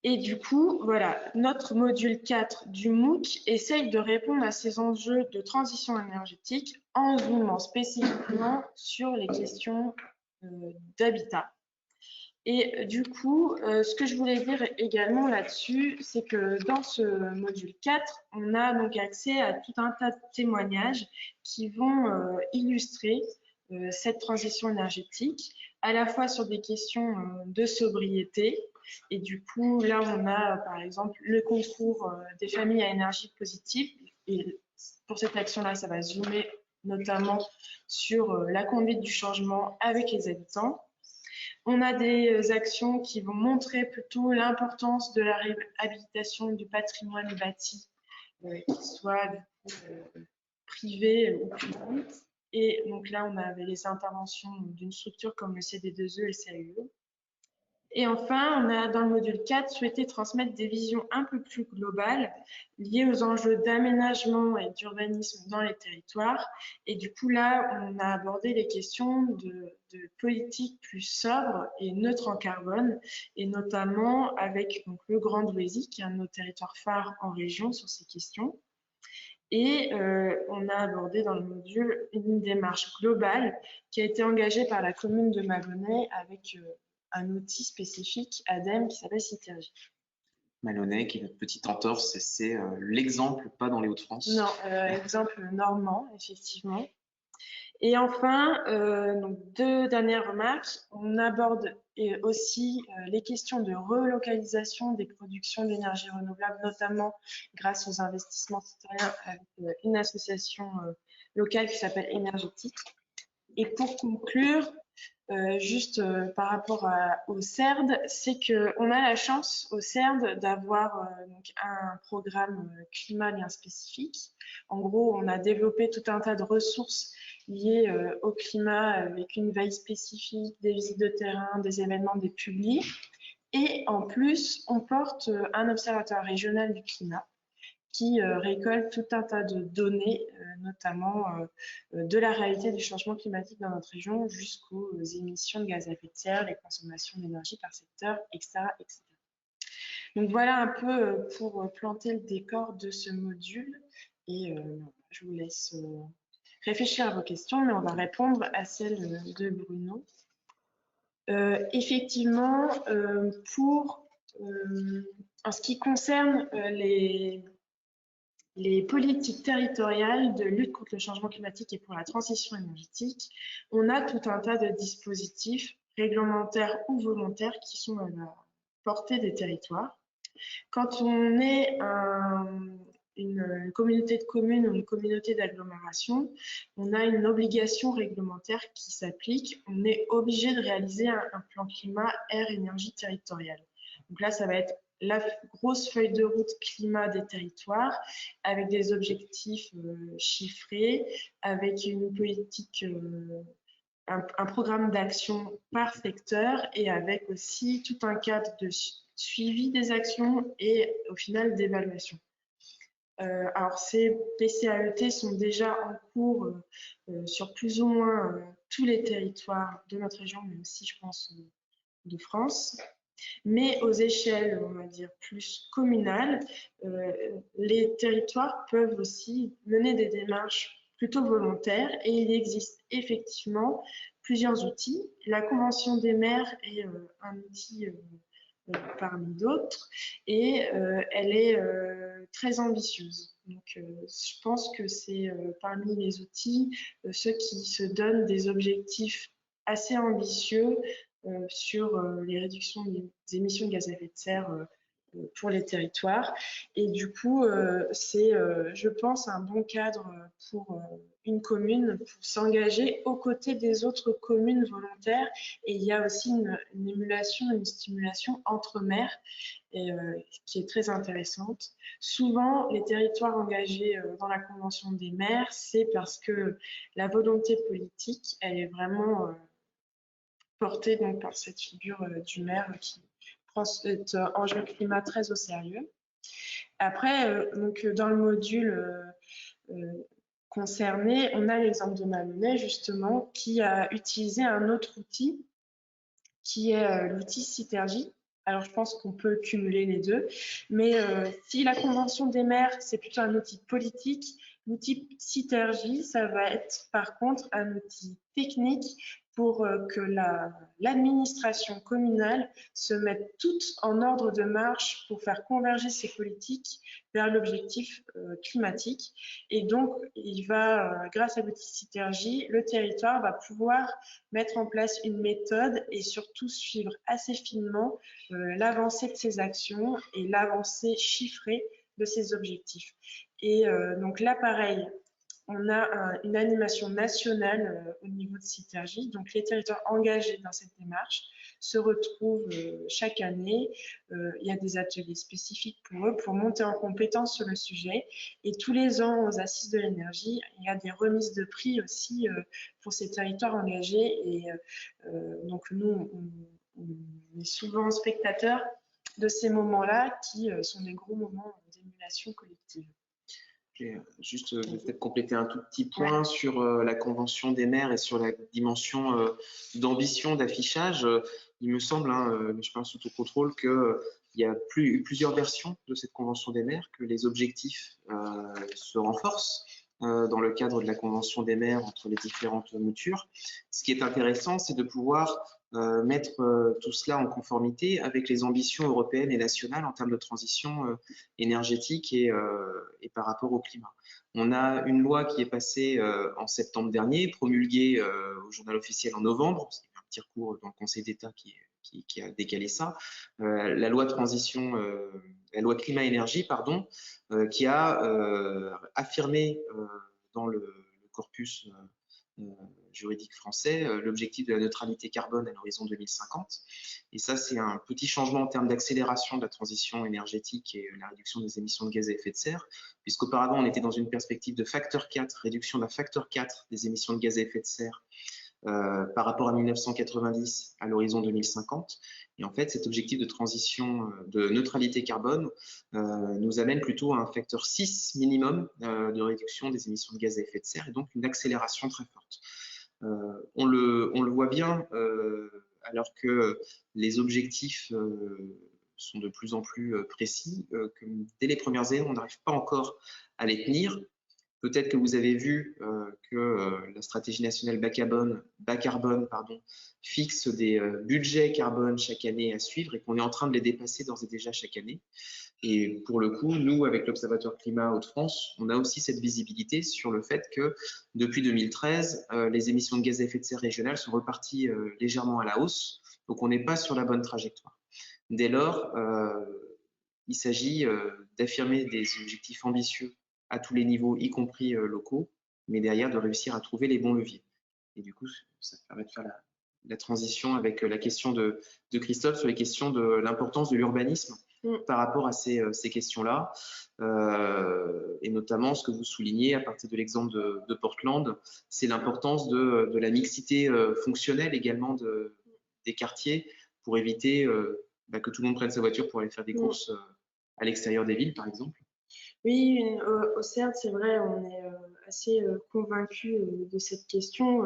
Et du coup, voilà, notre module 4 du MOOC essaye de répondre à ces enjeux de transition énergétique en zoomant spécifiquement sur les questions d'habitat. Et du coup, ce que je voulais dire également là-dessus, c'est que dans ce module 4, on a donc accès à tout un tas de témoignages qui vont illustrer cette transition énergétique, à la fois sur des questions de sobriété. Et du coup, là, on a par exemple le concours des familles à énergie positive. Et pour cette action-là, ça va zoomer notamment sur la conduite du changement avec les habitants. On a des actions qui vont montrer plutôt l'importance de la réhabilitation du patrimoine bâti, qu'il soit privé ou public. Et donc là, on avait les interventions d'une structure comme le CD2E et le CAUE. Et enfin, on a dans le module 4 souhaité transmettre des visions un peu plus globales liées aux enjeux d'aménagement et d'urbanisme dans les territoires. Et du coup, là, on a abordé les questions de politique plus sobre et neutre en carbone, et notamment avec donc, le Grand Douaisis, qui est un de nos territoires phares en région sur ces questions. Et on a abordé dans le module une démarche globale qui a été engagée par la commune de Malonnet avec un outil spécifique ADEME qui s'appelle Citergie. Malonnet, qui est notre petite entorse, c'est l'exemple, pas dans les Hauts-de-France. Non, exemple normand, effectivement. Et enfin, donc 2 dernières remarques. On aborde aussi les questions de relocalisation des productions d'énergie renouvelable, notamment grâce aux investissements citoyens avec une association locale qui s'appelle Énergétique. Et pour conclure, juste par rapport au CERD, c'est qu'on a la chance au CERD d'avoir donc un programme climat bien spécifique. En gros, on a développé tout un tas de ressources liées au climat avec une veille spécifique, des visites de terrain, des événements, des publis. Et en plus, on porte un observatoire régional du climat qui récolte tout un tas de données, notamment de la réalité du changement climatique dans notre région jusqu'aux émissions de gaz à effet de serre, les consommations d'énergie par secteur, etc., etc. Donc voilà un peu pour planter le décor de ce module. Et je vous laisse réfléchir à vos questions, mais on va répondre à celles de Bruno. Effectivement, en ce qui concerne les politiques territoriales de lutte contre le changement climatique et pour la transition énergétique, on a tout un tas de dispositifs réglementaires ou volontaires qui sont à la portée des territoires. Quand on est une communauté de communes ou une communauté d'agglomération, on a une obligation réglementaire qui s'applique. On est obligé de réaliser un plan climat, air, énergie territorial. Donc là, ça va être la grosse feuille de route climat des territoires avec des objectifs chiffrés, avec une politique, un programme d'action par secteur et avec aussi tout un cadre de suivi des actions et au final d'évaluation. Alors ces PCAET sont déjà en cours sur plus ou moins tous les territoires de notre région, mais aussi je pense de France. Mais aux échelles, on va dire, plus communales, les territoires peuvent aussi mener des démarches plutôt volontaires et il existe effectivement plusieurs outils. La Convention des maires est un outil parmi d'autres et elle est très ambitieuse. Donc, je pense que c'est parmi les outils ceux qui se donnent des objectifs assez ambitieux sur les réductions des émissions de gaz à effet de serre pour les territoires. Et du coup, c'est, je pense, un bon cadre pour une commune pour s'engager aux côtés des autres communes volontaires. Et il y a aussi une émulation, une stimulation entre maires qui est très intéressante. Souvent, les territoires engagés dans la Convention des maires, c'est parce que la volonté politique, elle est vraiment portée donc, par cette figure du maire qui prend cet enjeu climat très au sérieux. Après, donc, dans le module concerné, on a l'exemple de Maloney, justement, qui a utilisé un autre outil, qui est l'outil Citergy. Alors, je pense qu'on peut cumuler les deux, mais si la Convention des maires, c'est plutôt un outil politique, l'outil Citergy, ça va être par contre un outil technique pour que l'administration communale se mette toute en ordre de marche pour faire converger ses politiques vers l'objectif climatique. Et donc, grâce à l'outil Citergy, le territoire va pouvoir mettre en place une méthode et surtout suivre assez finement l'avancée de ses actions et l'avancée chiffrée de ses objectifs. Et donc là, pareil, on a une animation nationale au niveau de Citergy. Donc, les territoires engagés dans cette démarche se retrouvent chaque année. Il y a des ateliers spécifiques pour eux pour monter en compétence sur le sujet. Et tous les ans, aux Assises de l'énergie, il y a des remises de prix aussi pour ces territoires engagés. Et donc, nous, on est souvent spectateurs de ces moments-là qui sont des gros moments d'émulation collective. Juste peut-être compléter un tout petit point sur la Convention des maires et sur la dimension d'ambition, d'affichage. Il me semble, mais je parle sous tout contrôle, qu'il y a plusieurs versions de cette Convention des maires, que les objectifs se renforcent dans le cadre de la Convention des maires entre les différentes moutures. Ce qui est intéressant, c'est de pouvoir mettre tout cela en conformité avec les ambitions européennes et nationales en termes de transition énergétique et par rapport au climat. On a une loi qui est passée en septembre dernier, promulguée au journal officiel en novembre. C'est un petit recours dans le Conseil d'État qui a décalé ça. La loi la loi climat-énergie, pardon, qui a affirmé dans le corpus juridique français l'objectif de la neutralité carbone à l'horizon 2050. Et ça, c'est un petit changement en termes d'accélération de la transition énergétique et la réduction des émissions de gaz à effet de serre, puisqu'auparavant, on était dans une perspective de facteur 4, réduction d'un facteur 4 des émissions de gaz à effet de serre par rapport à 1990 à l'horizon 2050. Et en fait, cet objectif de transition de neutralité carbone nous amène plutôt à un facteur 6 minimum de réduction des émissions de gaz à effet de serre et donc une accélération très forte. On le voit bien alors que les objectifs sont de plus en plus précis, que dès les premières années, on n'arrive pas encore à les tenir. Peut-être que vous avez vu que la stratégie nationale bas carbone fixe des budgets carbone chaque année à suivre et qu'on est en train de les dépasser d'ores et déjà chaque année. Et pour le coup, nous, avec l'Observatoire Climat Hauts-de-France, on a aussi cette visibilité sur le fait que depuis 2013, les émissions de gaz à effet de serre régionales sont reparties légèrement à la hausse. Donc, on n'est pas sur la bonne trajectoire. Dès lors, il s'agit d'affirmer des objectifs ambitieux à tous les niveaux, y compris locaux, mais derrière de réussir à trouver les bons leviers. Et du coup, ça permet de faire la transition avec la question de Christophe sur les questions de l'importance de l'urbanisme par rapport à ces questions-là, et notamment ce que vous soulignez à partir de l'exemple de Portland, c'est l'importance de la mixité fonctionnelle également des quartiers pour éviter que tout le monde prenne sa voiture pour aller faire des courses à l'extérieur des villes, par exemple. Oui, au CERD, c'est vrai, on est assez convaincus de cette question.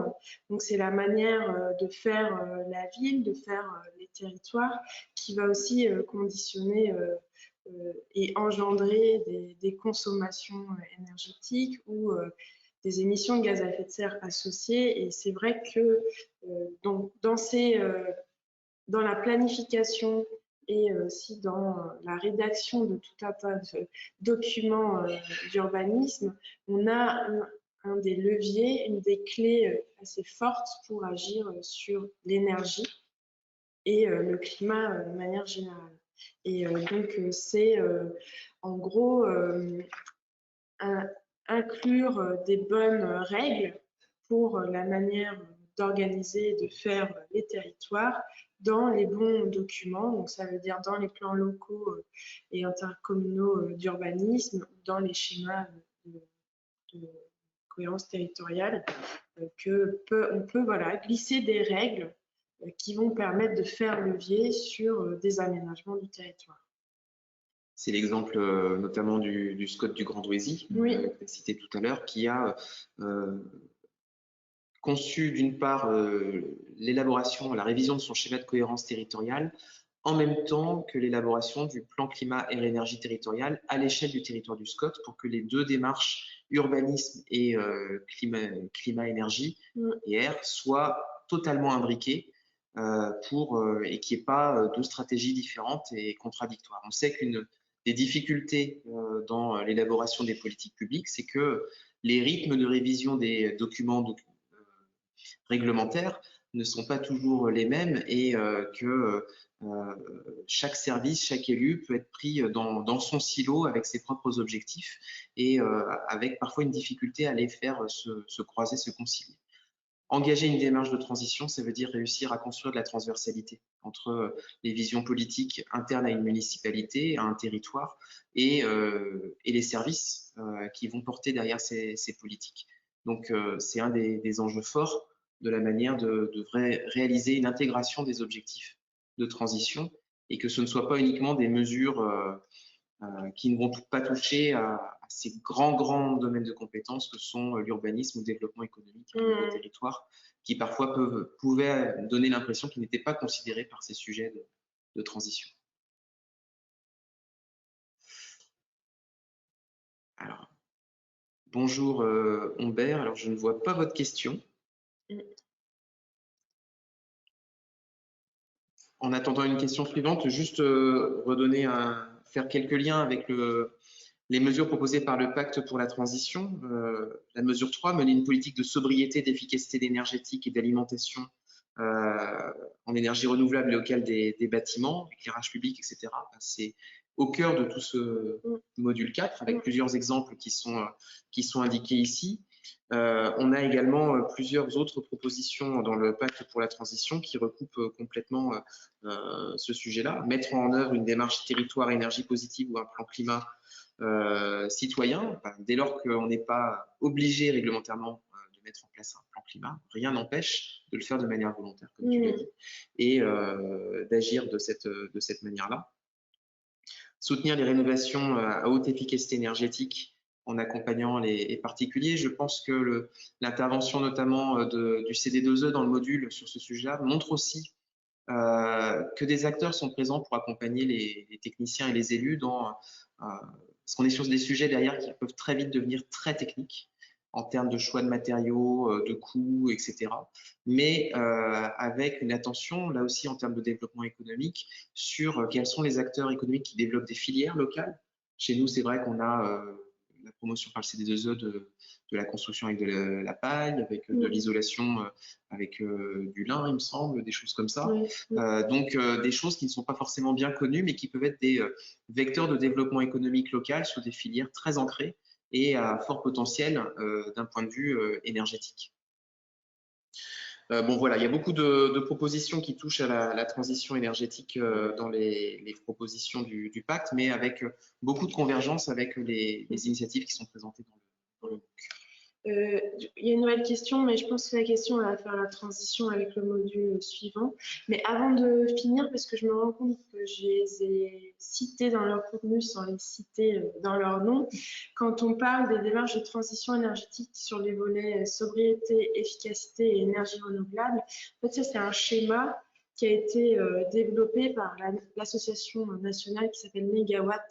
Donc, c'est la manière de faire la ville, de faire les territoires qui va aussi conditionner et engendrer des consommations énergétiques ou des émissions de gaz à effet de serre associées. Et c'est vrai que dans la planification et aussi dans la rédaction de tout un tas de documents d'urbanisme, on a un des leviers, une des clés assez fortes pour agir sur l'énergie et le climat de manière générale. Et donc, c'est en gros inclure des bonnes règles pour la manière d'organiser et de faire les territoires dans les bons documents. Donc, ça veut dire dans les plans locaux et intercommunaux d'urbanisme, dans les schémas de cohérence territoriale, on peut voilà, glisser des règles qui vont permettre de faire levier sur des aménagements du territoire. C'est l'exemple notamment du SCOT du Grand Ouésy, oui. Que tu as cité tout à l'heure, qui a conçu d'une part l'élaboration, la révision de son schéma de cohérence territoriale, en même temps que l'élaboration du plan climat air énergie territorial à l'échelle du territoire du SCOT pour que les deux démarches urbanisme et climat énergie et air soient totalement imbriquées et qu'il n'y ait pas deux stratégies différentes et contradictoires. On sait qu'une des difficultés dans l'élaboration des politiques publiques, c'est que les rythmes de révision des documents réglementaires ne sont pas toujours les mêmes et que chaque service, chaque élu peut être pris dans son silo avec ses propres objectifs et avec parfois une difficulté à les faire se croiser, se concilier. Engager une démarche de transition, ça veut dire réussir à construire de la transversalité entre les visions politiques internes à une municipalité, à un territoire, et les services qui vont porter derrière ces politiques. Donc, c'est un des enjeux forts de la manière de réaliser une intégration des objectifs de transition et que ce ne soit pas uniquement des mesures qui ne vont pas toucher à ces grands domaines de compétences que sont l'urbanisme ou le développement économique des territoires, qui parfois pouvaient donner l'impression qu'ils n'étaient pas considérés par ces sujets de transition. Alors, bonjour Humbert, alors je ne vois pas votre question. En attendant une question suivante, juste faire quelques liens avec les mesures proposées par le pacte pour la transition. La mesure 3, mener une politique de sobriété, d'efficacité énergétique et d'alimentation en énergie renouvelable et locale des bâtiments, éclairage public, etc. C'est au cœur de tout ce module 4, avec plusieurs exemples qui sont indiqués ici. On a également plusieurs autres propositions dans le pacte pour la transition qui recoupent complètement ce sujet-là. Mettre en œuvre une démarche territoire énergie positive ou un plan climat citoyen, dès lors qu'on n'est pas obligé réglementairement de mettre en place un plan climat, rien n'empêche de le faire de manière volontaire, comme tu l'as dit, et d'agir de cette manière-là. Soutenir les rénovations à haute efficacité énergétique en accompagnant les particuliers. Je pense que l'intervention notamment du CD2E dans le module sur ce sujet-là montre aussi que des acteurs sont présents pour accompagner les techniciens et les élus parce qu'on est sur des sujets derrière qui peuvent très vite devenir très techniques en termes de choix de matériaux, de coûts, etc. Mais avec une attention, là aussi en termes de développement économique, sur quels sont les acteurs économiques qui développent des filières locales. Chez nous, c'est vrai qu'on a la promotion par le CD2E de la construction avec de la paille, avec de l'isolation avec du lin, il me semble, des choses comme ça. Donc, des choses qui ne sont pas forcément bien connues, mais qui peuvent être des vecteurs de développement économique local sur des filières très ancrées et à fort potentiel d'un point de vue énergétique. Bon, voilà, il y a beaucoup de propositions qui touchent à la transition énergétique dans les propositions du pacte, mais avec beaucoup de convergence avec les initiatives qui sont présentées dans le MOOC. Il y a une nouvelle question, mais je pense que la question va faire la transition avec le module suivant. Mais avant de finir, parce que je me rends compte que je les ai cités dans leur contenu sans les citer dans leur nom, quand on parle des démarches de transition énergétique sur les volets sobriété, efficacité et énergie renouvelable, en fait, ça c'est un schéma qui a été développé par l'association nationale qui s'appelle Megawatt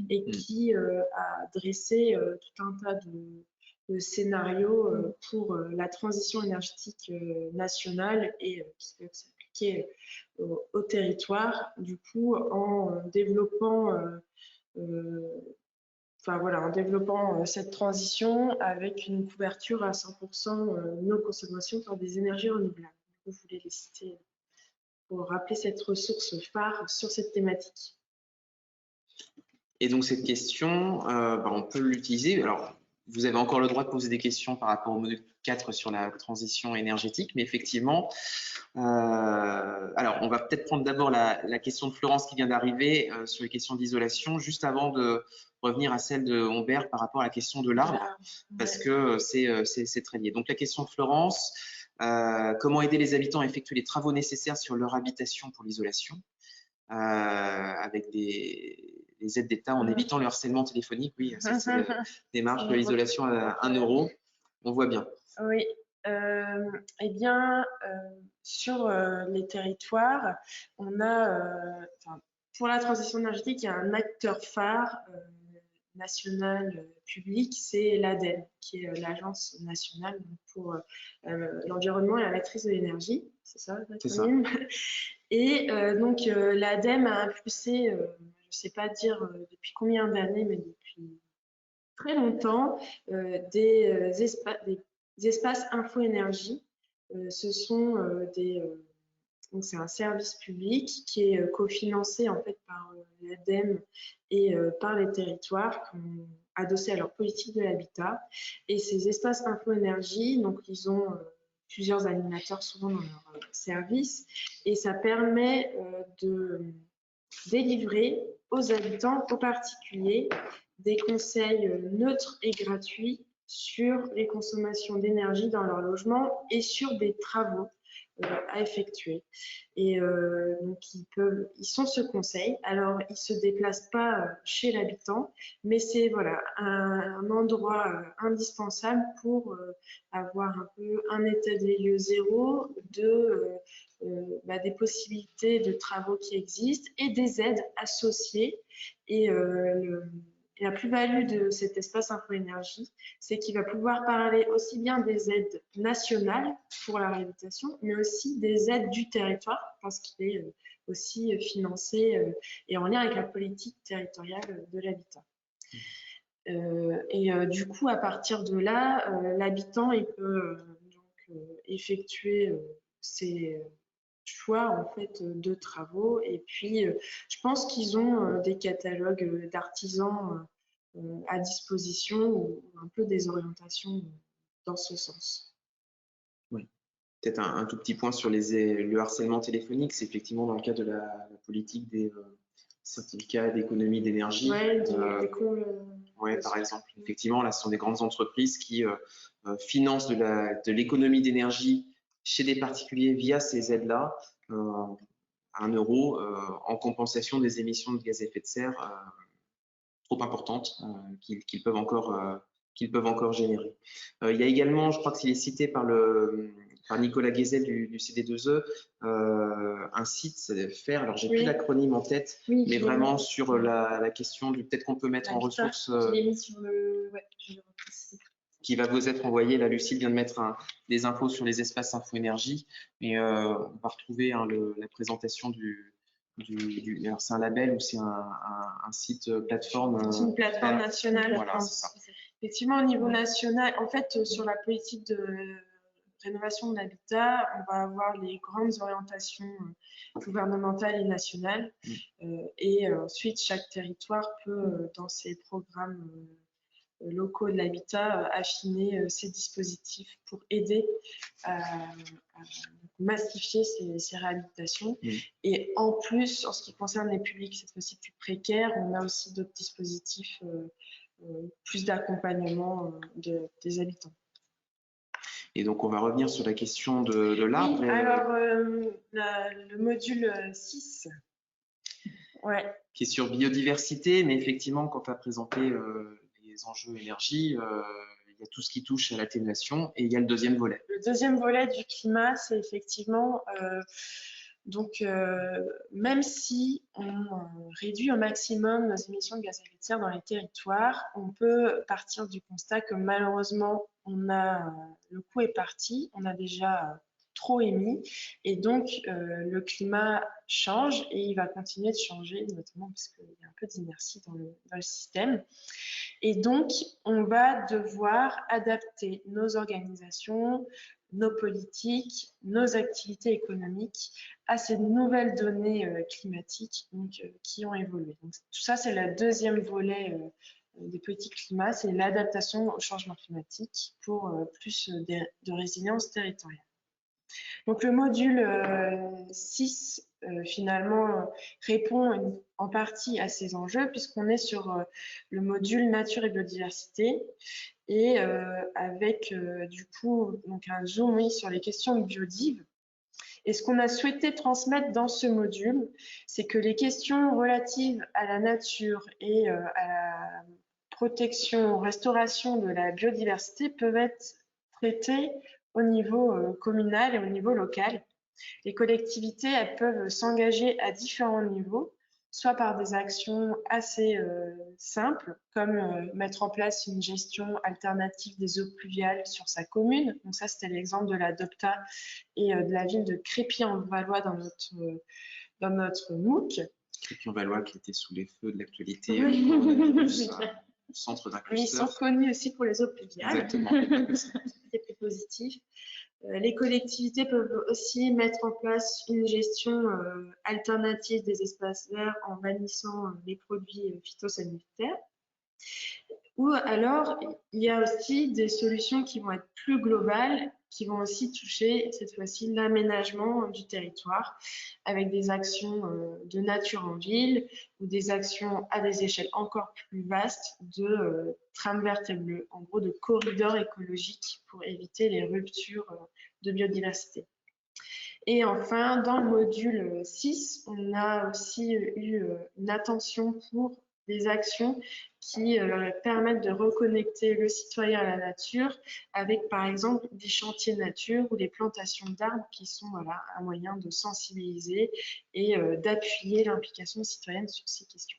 et qui a dressé tout un tas de scénario pour la transition énergétique nationale et qui peuvent s'appliquer au territoire, du coup en développant en développant cette transition avec une couverture à 100% nos consommations par des énergies renouvelables. Je voulais les citer pour rappeler cette ressource phare sur cette thématique. Et donc cette question, on peut l'utiliser. Alors, vous avez encore le droit de poser des questions par rapport au module 4 sur la transition énergétique, mais effectivement, alors on va peut-être prendre d'abord la question de Florence qui vient d'arriver sur les questions d'isolation, juste avant de revenir à celle de Humbert par rapport à la question de l'arbre, parce que c'est très lié. Donc la question de Florence, comment aider les habitants à effectuer les travaux nécessaires sur leur habitation pour l'isolation, avec les aides d'État en évitant le harcèlement téléphonique. Oui, c'est la démarche de l'isolation à 1 €. On voit bien. Oui. Eh bien, sur les territoires, on a, pour la transition énergétique, il y a un acteur phare national public, c'est l'ADEME, qui est l'Agence nationale pour l'environnement et la maîtrise de l'énergie. C'est ça, l'acronyme. Et donc, l'ADEME a impulsé, je ne sais pas dire depuis combien d'années, mais depuis très longtemps, des espaces info-énergie. Ce sont donc c'est un service public qui est cofinancé en fait par l'ADEME et par les territoires qui ont adossé à leur politique de l'habitat. Et ces espaces info-énergie, donc ils ont plusieurs animateurs souvent dans leur service, et ça permet de délivrer aux habitants, aux particuliers, des conseils neutres et gratuits sur les consommations d'énergie dans leur logement et sur des travaux à effectuer. Et donc ils sont ce conseil. Alors ils se déplacent pas chez l'habitant, mais c'est voilà un endroit indispensable pour avoir un peu un état des lieux zéro des possibilités de travaux qui existent et des aides associées. Et Et la plus-value de cet espace info-énergie, c'est qu'il va pouvoir parler aussi bien des aides nationales pour la réhabilitation, mais aussi des aides du territoire, parce qu'il est aussi financé et en lien avec la politique territoriale de l'habitat. Du coup, à partir de là, l'habitant il peut effectuer ses choix en fait de travaux. Et puis, je pense qu'ils ont des catalogues d'artisans à disposition ou un peu des orientations dans ce sens. Oui. Peut-être un tout petit point sur le harcèlement téléphonique, c'est effectivement dans le cadre de la politique des certificats d'économie d'énergie. Ouais, par exemple. Effectivement, là, ce sont des grandes entreprises qui financent de l'économie d'énergie chez des particuliers via ces aides-là à 1 euro en compensation des émissions de gaz à effet de serre trop importantes qu'ils peuvent encore générer. Il y a également, je crois que c'est cité par Nicolas Guézel du CD2E, un site, c'est faire, alors j'ai plus l'acronyme en tête, mais vraiment sur la question du peut-être qu'on peut mettre en ressources. Je l'ai mis sur le. Ouais, je l'ai repris. Qui va vous être envoyé. Là, Lucille vient de mettre des infos sur les espaces info-énergie, mais on va retrouver la présentation alors c'est un label ou c'est un site plateforme. C'est une plateforme nationale. Voilà, c'est ça. Effectivement, au niveau national, en fait, sur la politique de rénovation de l'habitat, on va avoir les grandes orientations gouvernementales et nationales. Et ensuite, chaque territoire peut, dans ses programmes locaux de l'habitat, affiner ces dispositifs pour aider à massifier ces réhabilitations. Et en plus, en ce qui concerne les publics cette fois-ci plus précaires, on a aussi d'autres dispositifs, plus d'accompagnement des habitants. Et donc, on va revenir sur la question de l'arbre. Alors, le module 6. Ouais. Qui est sur biodiversité, mais effectivement, quand tu as présenté les enjeux énergie, il y a tout ce qui touche à l'atténuation et il y a le deuxième volet. Le deuxième volet du climat, c'est effectivement, même si on réduit au maximum nos émissions de gaz à effet de serre dans les territoires, on peut partir du constat que malheureusement, le coup est parti, on a déjà trop émis et donc le climat change et il va continuer de changer, notamment parce qu'il y a un peu d'inertie dans le système. Et donc, on va devoir adapter nos organisations, nos politiques, nos activités économiques à ces nouvelles données climatiques qui ont évolué. Donc, tout ça, c'est le deuxième volet des politiques climat, c'est l'adaptation au changement climatique pour plus de résilience territoriale. Donc le module 6, finalement, répond en partie à ces enjeux puisqu'on est sur le module nature et biodiversité et avec du coup donc un zoom sur les questions de biodive. Et ce qu'on a souhaité transmettre dans ce module, c'est que les questions relatives à la nature et à la protection, restauration de la biodiversité peuvent être traitées au niveau communal et au niveau local. Les collectivités, elles peuvent s'engager à différents niveaux, soit par des actions assez simples, comme mettre en place une gestion alternative des eaux pluviales sur sa commune. Donc ça, c'était l'exemple de la DOPTA et de la ville de Crépy-en-Valois dans notre MOOC. Crépy-en-Valois qui était sous les feux de l'actualité. Centre d'un cluster. Mais ils sont connus aussi pour les eaux pluviales. Exactement. C'est très positif. Les collectivités peuvent aussi mettre en place une gestion alternative des espaces verts en bannissant les produits phytosanitaires. Ou alors, il y a aussi des solutions qui vont être plus globales, qui vont aussi toucher cette fois-ci l'aménagement du territoire avec des actions de nature en ville ou des actions à des échelles encore plus vastes de trame verte et bleue, en gros de corridors écologiques pour éviter les ruptures de biodiversité. Et enfin, dans le module 6, on a aussi eu une attention pour des actions qui permettent de reconnecter le citoyen à la nature avec, par exemple, des chantiers nature ou des plantations d'arbres qui sont un moyen de sensibiliser et d'appuyer l'implication citoyenne sur ces questions.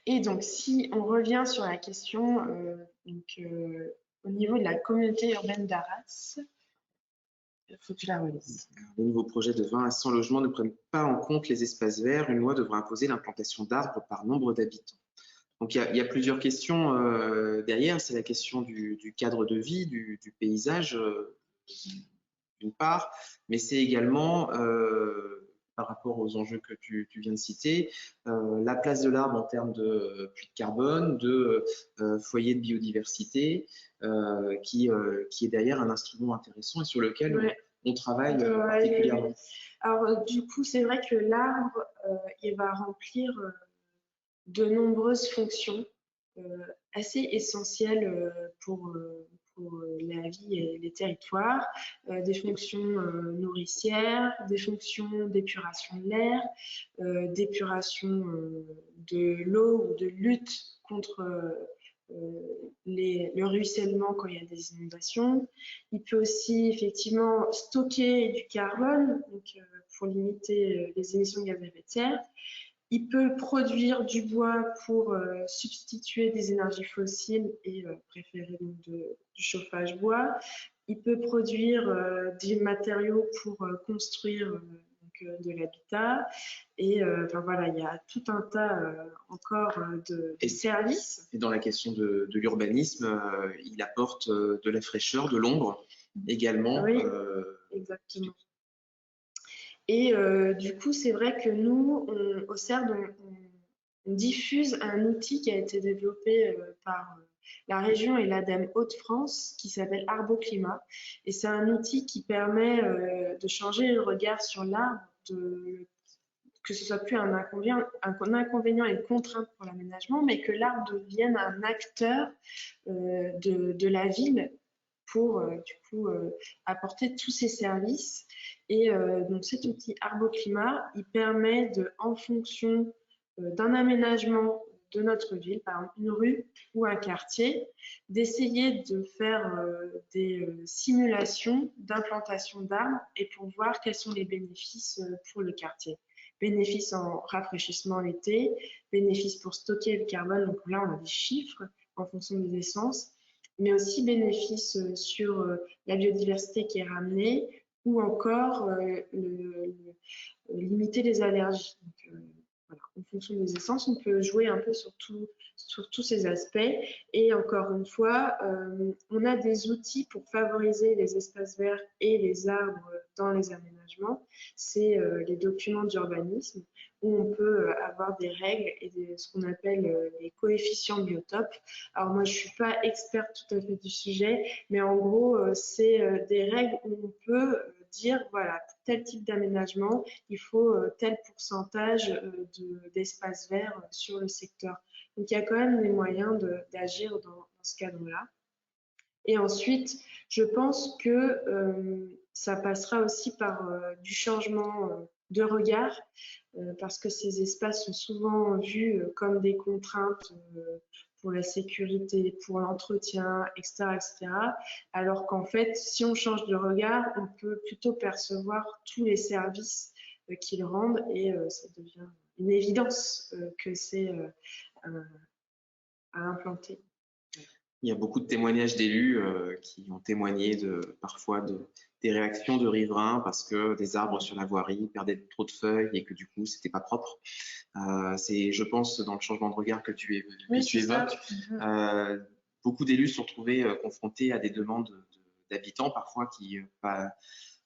Et donc, si on revient sur la question au niveau de la communauté urbaine d'Arras, il faut que tu la relises. Le nouveau projet de 20 à 100 logements ne prennent pas en compte les espaces verts. Une loi devra imposer l'implantation d'arbres par nombre d'habitants. Donc, il y a plusieurs questions derrière. C'est la question du cadre de vie, du paysage, d'une part, mais c'est également, par rapport aux enjeux que tu viens de citer, la place de l'arbre en termes de puits de carbone, de foyer de biodiversité, qui est d'ailleurs un instrument intéressant et sur lequel on travaille particulièrement. Alors, du coup, c'est vrai que l'arbre, il va remplir de nombreuses fonctions assez essentielles pour la vie et les territoires, des fonctions nourricières, des fonctions d'épuration de l'air, d'épuration de l'eau ou de lutte contre le ruissellement quand il y a des inondations. Il peut aussi effectivement stocker du carbone donc, pour limiter les émissions de gaz à effet de serre. Il peut produire du bois pour substituer des énergies fossiles et préférer donc du chauffage bois. Il peut produire des matériaux pour construire de l'habitat. Et enfin, voilà, il y a tout un tas encore de services. Et dans la question de l'urbanisme, il apporte de la fraîcheur, de l'ombre également. Oui, exactement. Et du coup, c'est vrai que nous, au CERD, on diffuse un outil qui a été développé par la région et l'ADEME Hauts-de-France qui s'appelle Arboclimat. Et c'est un outil qui permet de changer le regard sur l'arbre, que ce soit plus un inconvénient et une contrainte pour l'aménagement, mais que l'arbre devienne un acteur de la ville pour du coup apporter tous ces services. Et donc cet outil Arboclimat, il permet en fonction d'un aménagement de notre ville, par exemple une rue ou un quartier, d'essayer de faire des simulations d'implantation d'arbres et pour voir quels sont les bénéfices pour le quartier. Bénéfices en rafraîchissement l'été, bénéfices pour stocker le carbone, donc là on a des chiffres en fonction des essences, mais aussi bénéfices sur la biodiversité qui est ramenée ou encore limiter les allergies. Donc, voilà. En fonction des essences, on peut jouer un peu sur tous ces aspects. Et encore une fois, on a des outils pour favoriser les espaces verts et les arbres dans les aménagements. C'est les documents d'urbanisme où on peut avoir des règles et ce qu'on appelle les coefficients biotopes. Alors moi, je ne suis pas experte tout à fait du sujet, mais en gros, c'est des règles où on peut dire, voilà, pour tel type d'aménagement, il faut tel pourcentage d'espace vert sur le secteur. Donc, il y a quand même des moyens d'agir dans ce cadre-là. Et ensuite, je pense que ça passera aussi par du changement de regard, parce que ces espaces sont souvent vus comme des contraintes pour la sécurité, pour l'entretien, etc., etc. Alors qu'en fait, si on change de regard, on peut plutôt percevoir tous les services qu'ils rendent et ça devient une évidence que c'est à implanter. Il y a beaucoup de témoignages d'élus qui ont témoigné parfois des réactions de riverains parce que des arbres sur la voirie perdaient trop de feuilles et que du coup, c'était pas propre. C'est, je pense, dans le changement de regard que tu évoques, beaucoup d'élus se sont trouvés confrontés à des demandes d'habitants parfois qui,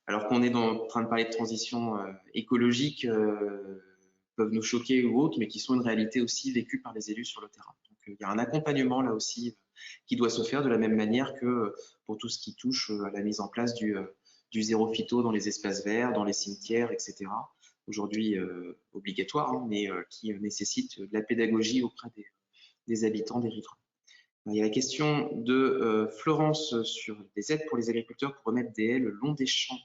alors qu'on est en train de parler de transition écologique, peuvent nous choquer ou autres, mais qui sont une réalité aussi vécue par les élus sur le terrain. Donc, il y a un accompagnement là aussi qui doit se faire de la même manière que pour tout ce qui touche à la mise en place du zéro phyto dans les espaces verts, dans les cimetières, etc. Aujourd'hui obligatoire, hein, mais qui nécessite de la pédagogie auprès des habitants, des riverains. Il y a la question de Florence sur des aides pour les agriculteurs pour remettre des haies le long des champs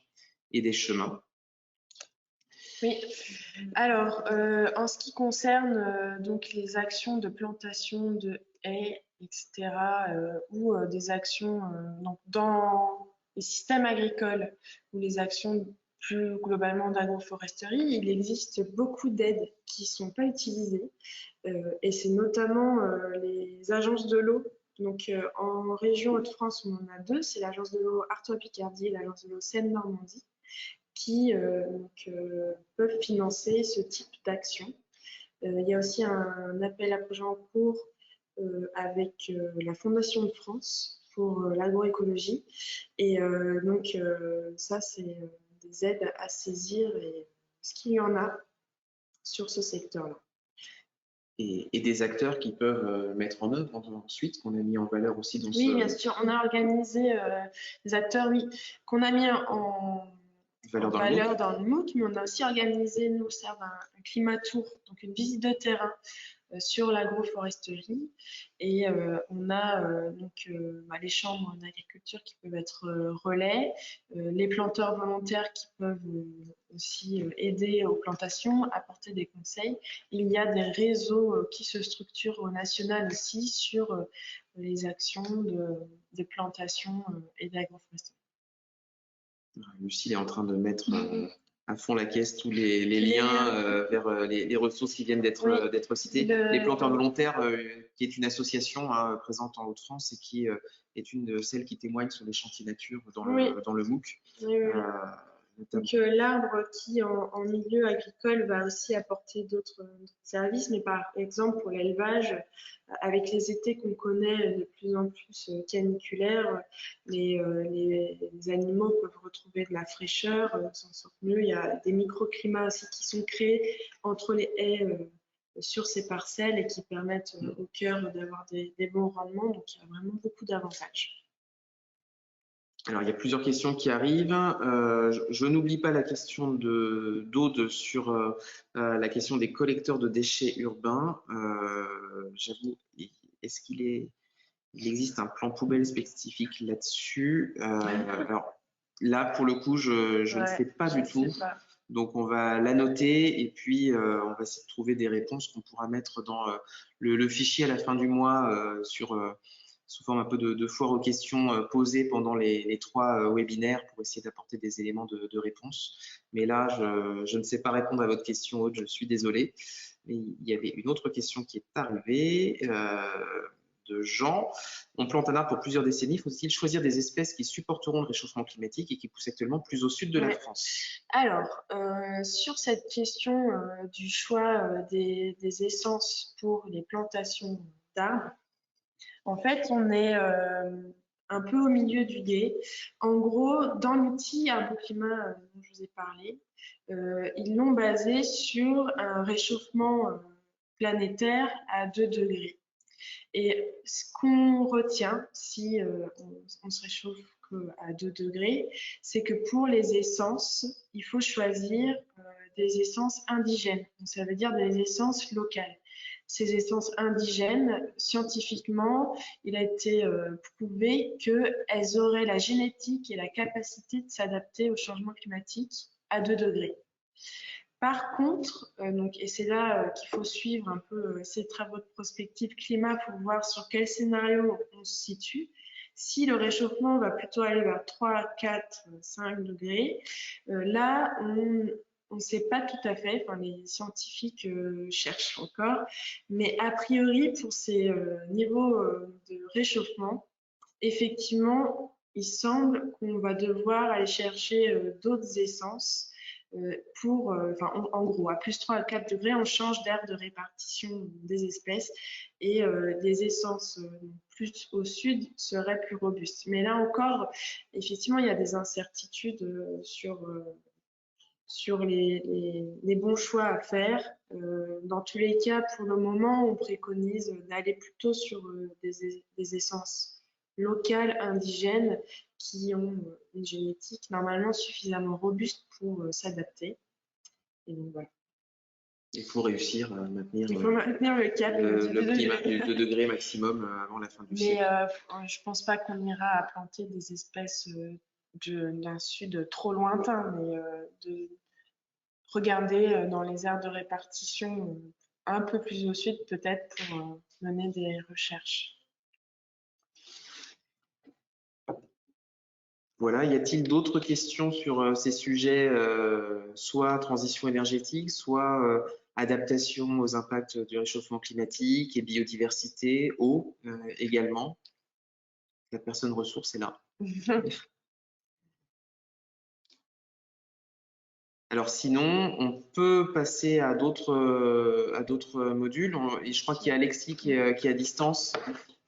et des chemins. Oui, alors en ce qui concerne donc les actions de plantation de haies, etc., ou des actions donc dans les systèmes agricoles ou les actions plus globalement d'agroforesterie, il existe beaucoup d'aides qui ne sont pas utilisées. Et c'est notamment les agences de l'eau. Donc en région Hauts-de-France, on en a deux, c'est l'agence de l'eau Artois-Picardie et l'agence de l'eau Seine-Normandie, qui peuvent financer ce type d'action. Il y a aussi un appel à projet en cours avec la Fondation de France pour l'agroécologie. Et donc ça, c'est des aides à saisir, et ce qu'il y en a sur ce secteur-là. Et des acteurs qui peuvent mettre en œuvre ensuite, qu'on a mis en valeur aussi dans Oui, bien sûr, on a organisé des acteurs, oui, qu'on a mis en valeur dans le MOOC, mais on a aussi organisé, nous, un climat tour, donc une visite de terrain sur l'agroforesterie. Et on a donc les chambres d'agriculture qui peuvent être relais, les planteurs volontaires qui peuvent aussi aider aux plantations, apporter des conseils. Il y a des réseaux qui se structurent au national aussi sur les actions de plantation et d'agroforesterie. Lucille est en train de mettre à fond la caisse tous les liens vers les ressources qui viennent d'être citées. Les planteurs volontaires, qui est une association présente en Hauts-de-France et qui est une de celles qui témoigne sur les chantiers nature dans le MOOC. Oui. Donc l'arbre qui en milieu agricole va aussi apporter d'autres services, mais par exemple pour l'élevage, avec les étés qu'on connaît de plus en plus caniculaires, les animaux peuvent retrouver de la fraîcheur, s'en sortent mieux. Il y a des microclimats aussi qui sont créés entre les haies sur ces parcelles et qui permettent au cœur d'avoir des bons rendements. Donc il y a vraiment beaucoup d'avantages. Alors, il y a plusieurs questions qui arrivent. Je n'oublie pas la question d'Aude sur la question des collecteurs de déchets urbains. J'avoue, est-ce qu'il existe un plan poubelle spécifique là-dessus? Alors, là, pour le coup, je ne sais pas du tout. Donc, on va la noter et puis on va essayer de trouver des réponses qu'on pourra mettre dans le fichier à la fin du mois sous forme un peu de foire aux questions posées pendant les 3 webinaires pour essayer d'apporter des éléments de réponse. Mais là, je ne sais pas répondre à votre question, Aude, je suis désolé. Mais il y avait une autre question qui est arrivée de Jean. On plante un arbre pour plusieurs décennies. Faut-il choisir des espèces qui supporteront le réchauffement climatique et qui poussent actuellement plus au sud de la France? Alors, sur cette question du choix des essences pour les plantations d'arbres, en fait, on est un peu au milieu du gué. En gros, dans l'outil Arboclimat dont je vous ai parlé, ils l'ont basé sur un réchauffement planétaire à 2 degrés. Et ce qu'on retient, si on se réchauffe à 2 degrés, c'est que pour les essences, il faut choisir des essences indigènes. Donc, ça veut dire des essences locales. Ces essences indigènes, scientifiquement, il a été prouvé qu'elles auraient la génétique et la capacité de s'adapter au changement climatique à 2 degrés. Par contre, et c'est là qu'il faut suivre un peu ces travaux de prospective climat pour voir sur quel scénario on se situe. Si le réchauffement va plutôt aller vers 3, 4, 5 degrés, là, on ne sait pas tout à fait, enfin, les scientifiques cherchent encore, mais a priori, pour ces niveaux de réchauffement, effectivement, il semble qu'on va devoir aller chercher d'autres essences en gros, à plus 3 à 4 degrés, on change d'aire de répartition des espèces et les essences plus au sud seraient plus robustes. Mais là encore, effectivement, il y a des incertitudes sur les bons choix à faire. Dans tous les cas, pour le moment, on préconise d'aller plutôt sur des essences locales, indigènes, qui ont une génétique normalement suffisamment robuste pour s'adapter. Et donc voilà. Il faut réussir à maintenir le cap le climat du 2 degrés maximum avant la fin du siècle. Mais je ne pense pas qu'on ira à planter des espèces d'un sud trop lointain, mais de regarder dans les aires de répartition un peu plus au sud peut-être pour mener des recherches. Voilà, y a-t-il d'autres questions sur ces sujets, soit transition énergétique, soit adaptation aux impacts du réchauffement climatique et biodiversité, eau également? La personne ressource est là. Alors sinon, on peut passer à d'autres modules. Et je crois qu'il y a Alexis qui est à distance.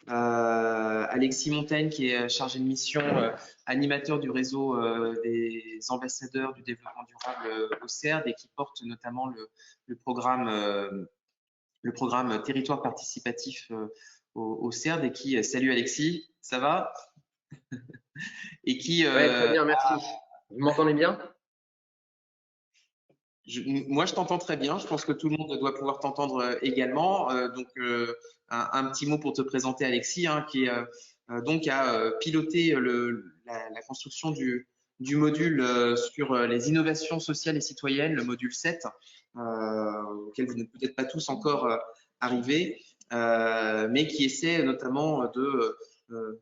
Alexis Montaigne qui est chargé de mission, animateur du réseau des ambassadeurs du développement durable au CERD et qui porte notamment le programme territoire participatif au CERD et qui salut Alexis, ça va? Et qui ouais, très bien, merci. Vous m'entendez bien? Moi, je t'entends très bien. Je pense que tout le monde doit pouvoir t'entendre également. Donc, un petit mot pour te présenter, Alexis, hein, qui donc a piloté la construction du module sur les innovations sociales et citoyennes, le module 7, auquel vous n'êtes peut-être pas tous encore arrivés, mais qui essaie notamment de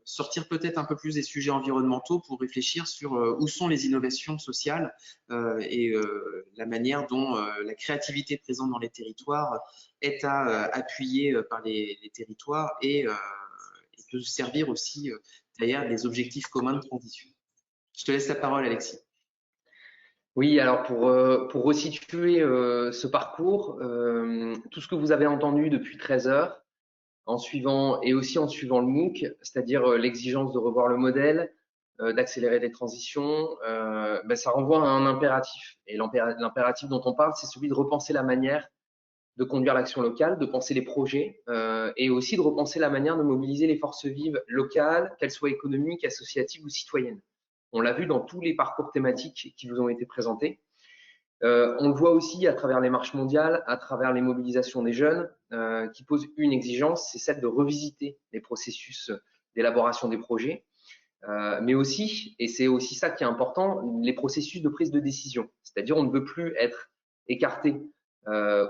sortir peut-être un peu plus des sujets environnementaux pour réfléchir sur où sont les innovations sociales et la manière dont la créativité présente dans les territoires est à appuyer par les territoires et peut servir aussi derrière des objectifs communs de transition. Je te laisse la parole, Alexis. Oui, alors pour resituer ce parcours, tout ce que vous avez entendu depuis 13 heures, en suivant et aussi en suivant le MOOC, c'est-à-dire l'exigence de revoir le modèle, d'accélérer les transitions, ça renvoie à un impératif. Et l'impératif dont on parle, c'est celui de repenser la manière de conduire l'action locale, de penser les projets et aussi de repenser la manière de mobiliser les forces vives locales, qu'elles soient économiques, associatives ou citoyennes. On l'a vu dans tous les parcours thématiques qui vous ont été présentés. On le voit aussi à travers les marches mondiales, à travers les mobilisations des jeunes, qui posent une exigence, c'est celle de revisiter les processus d'élaboration des projets, mais aussi, et c'est aussi ça qui est important, les processus de prise de décision. C'est-à-dire on ne veut plus être écarté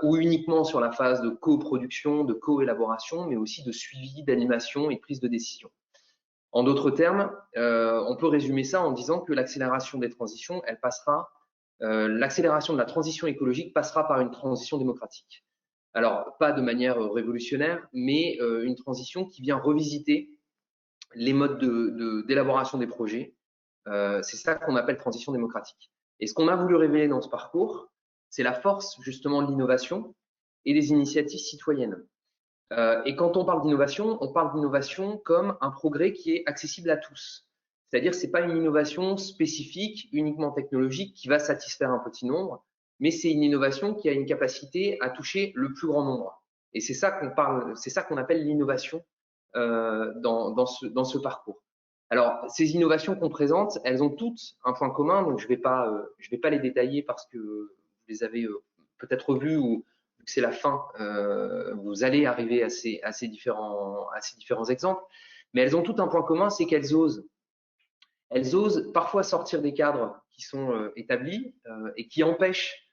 ou uniquement sur la phase de coproduction, de co-élaboration, mais aussi de suivi, d'animation et de prise de décision. En d'autres termes, on peut résumer ça en disant que l'accélération des transitions, elle passera, l'accélération de la transition écologique passera par une transition démocratique. Alors, pas de manière révolutionnaire, mais une transition qui vient revisiter les modes d'élaboration des projets. C'est ça qu'on appelle transition démocratique. Et ce qu'on a voulu révéler dans ce parcours, c'est la force justement de l'innovation et des initiatives citoyennes. Et quand on parle d'innovation comme un progrès qui est accessible à tous. C'est-à-dire que ce n'est pas une innovation spécifique, uniquement technologique, qui va satisfaire un petit nombre, mais c'est une innovation qui a une capacité à toucher le plus grand nombre. Et c'est ça qu'on parle, c'est ça qu'on appelle l'innovation dans ce parcours. Alors, ces innovations qu'on présente, elles ont toutes un point commun, donc je vais pas les détailler parce que vous les avez peut-être vues ou que c'est la fin, vous allez arriver à ces différents exemples, mais elles ont toutes un point commun, c'est qu'elles osent parfois sortir des cadres qui sont établis et qui empêchent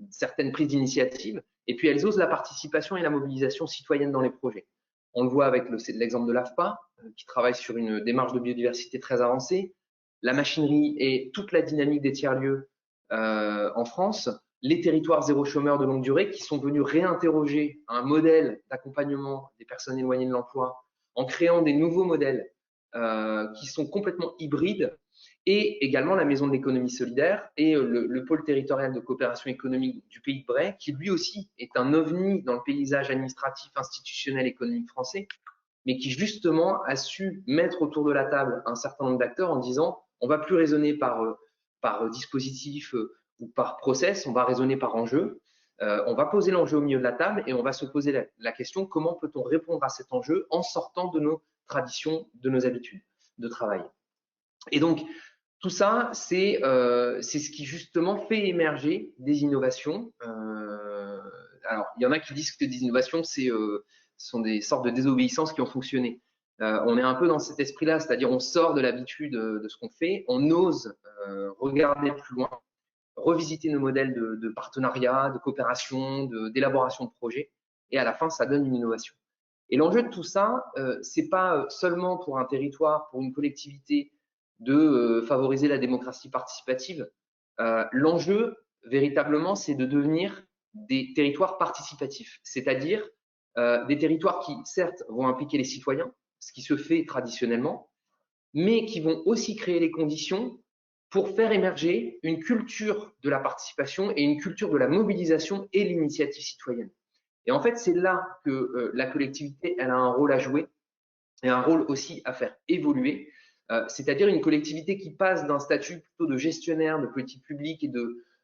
certaines prises d'initiative, et puis elles osent la participation et la mobilisation citoyenne dans les projets. On le voit avec l'exemple de l'AFPA, qui travaille sur une démarche de biodiversité très avancée, la machinerie et toute la dynamique des tiers-lieux en France, les territoires zéro chômeur de longue durée qui sont venus réinterroger un modèle d'accompagnement des personnes éloignées de l'emploi en créant des nouveaux modèles qui sont complètement hybrides, et également la Maison de l'économie solidaire et le pôle territorial de coopération économique du Pays de Bray, qui lui aussi est un ovni dans le paysage administratif, institutionnel, économique français, mais qui justement a su mettre autour de la table un certain nombre d'acteurs en disant on ne va plus raisonner par dispositif ou par process, on va raisonner par enjeu. On va poser l'enjeu au milieu de la table et on va se poser la question comment peut-on répondre à cet enjeu en sortant de nos traditions, de nos habitudes de travail. Et donc, tout ça, c'est ce qui justement fait émerger des innovations. Alors, il y en a qui disent que des innovations, sont des sortes de désobéissances qui ont fonctionné. On est un peu dans cet esprit-là, c'est-à-dire on sort de l'habitude de ce qu'on fait, on ose regarder plus loin, revisiter nos modèles de partenariat, de coopération, d'élaboration de projets, et à la fin, ça donne une innovation. Et l'enjeu de tout ça, c'est pas seulement pour un territoire, pour une collectivité, de favoriser la démocratie participative. L'enjeu, véritablement, c'est de devenir des territoires participatifs, c'est-à-dire des territoires qui, certes, vont impliquer les citoyens, ce qui se fait traditionnellement, mais qui vont aussi créer les conditions pour faire émerger une culture de la participation et une culture de la mobilisation et l'initiative citoyenne. Et en fait, c'est là que la collectivité, elle a un rôle à jouer et un rôle aussi à faire évoluer, c'est-à-dire une collectivité qui passe d'un statut plutôt de gestionnaire de politique publique et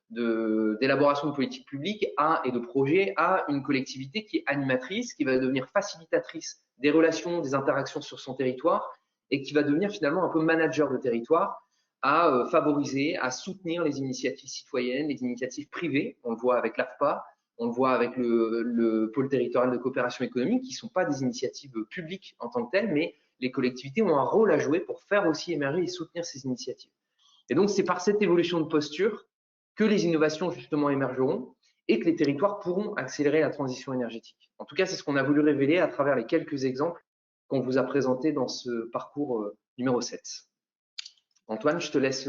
d'élaboration de politique publique et de projet à une collectivité qui est animatrice, qui va devenir facilitatrice des relations, des interactions sur son territoire et qui va devenir finalement un peu manager de territoire, à favoriser, à soutenir les initiatives citoyennes, les initiatives privées. On le voit avec l'AFPA, on le voit avec le pôle territorial de coopération économique, qui ne sont pas des initiatives publiques en tant que telles, mais les collectivités ont un rôle à jouer pour faire aussi émerger et soutenir ces initiatives. Et donc, c'est par cette évolution de posture que les innovations justement émergeront et que les territoires pourront accélérer la transition énergétique. En tout cas, c'est ce qu'on a voulu révéler à travers les quelques exemples qu'on vous a présentés dans ce parcours numéro 7. Antoine, je te laisse…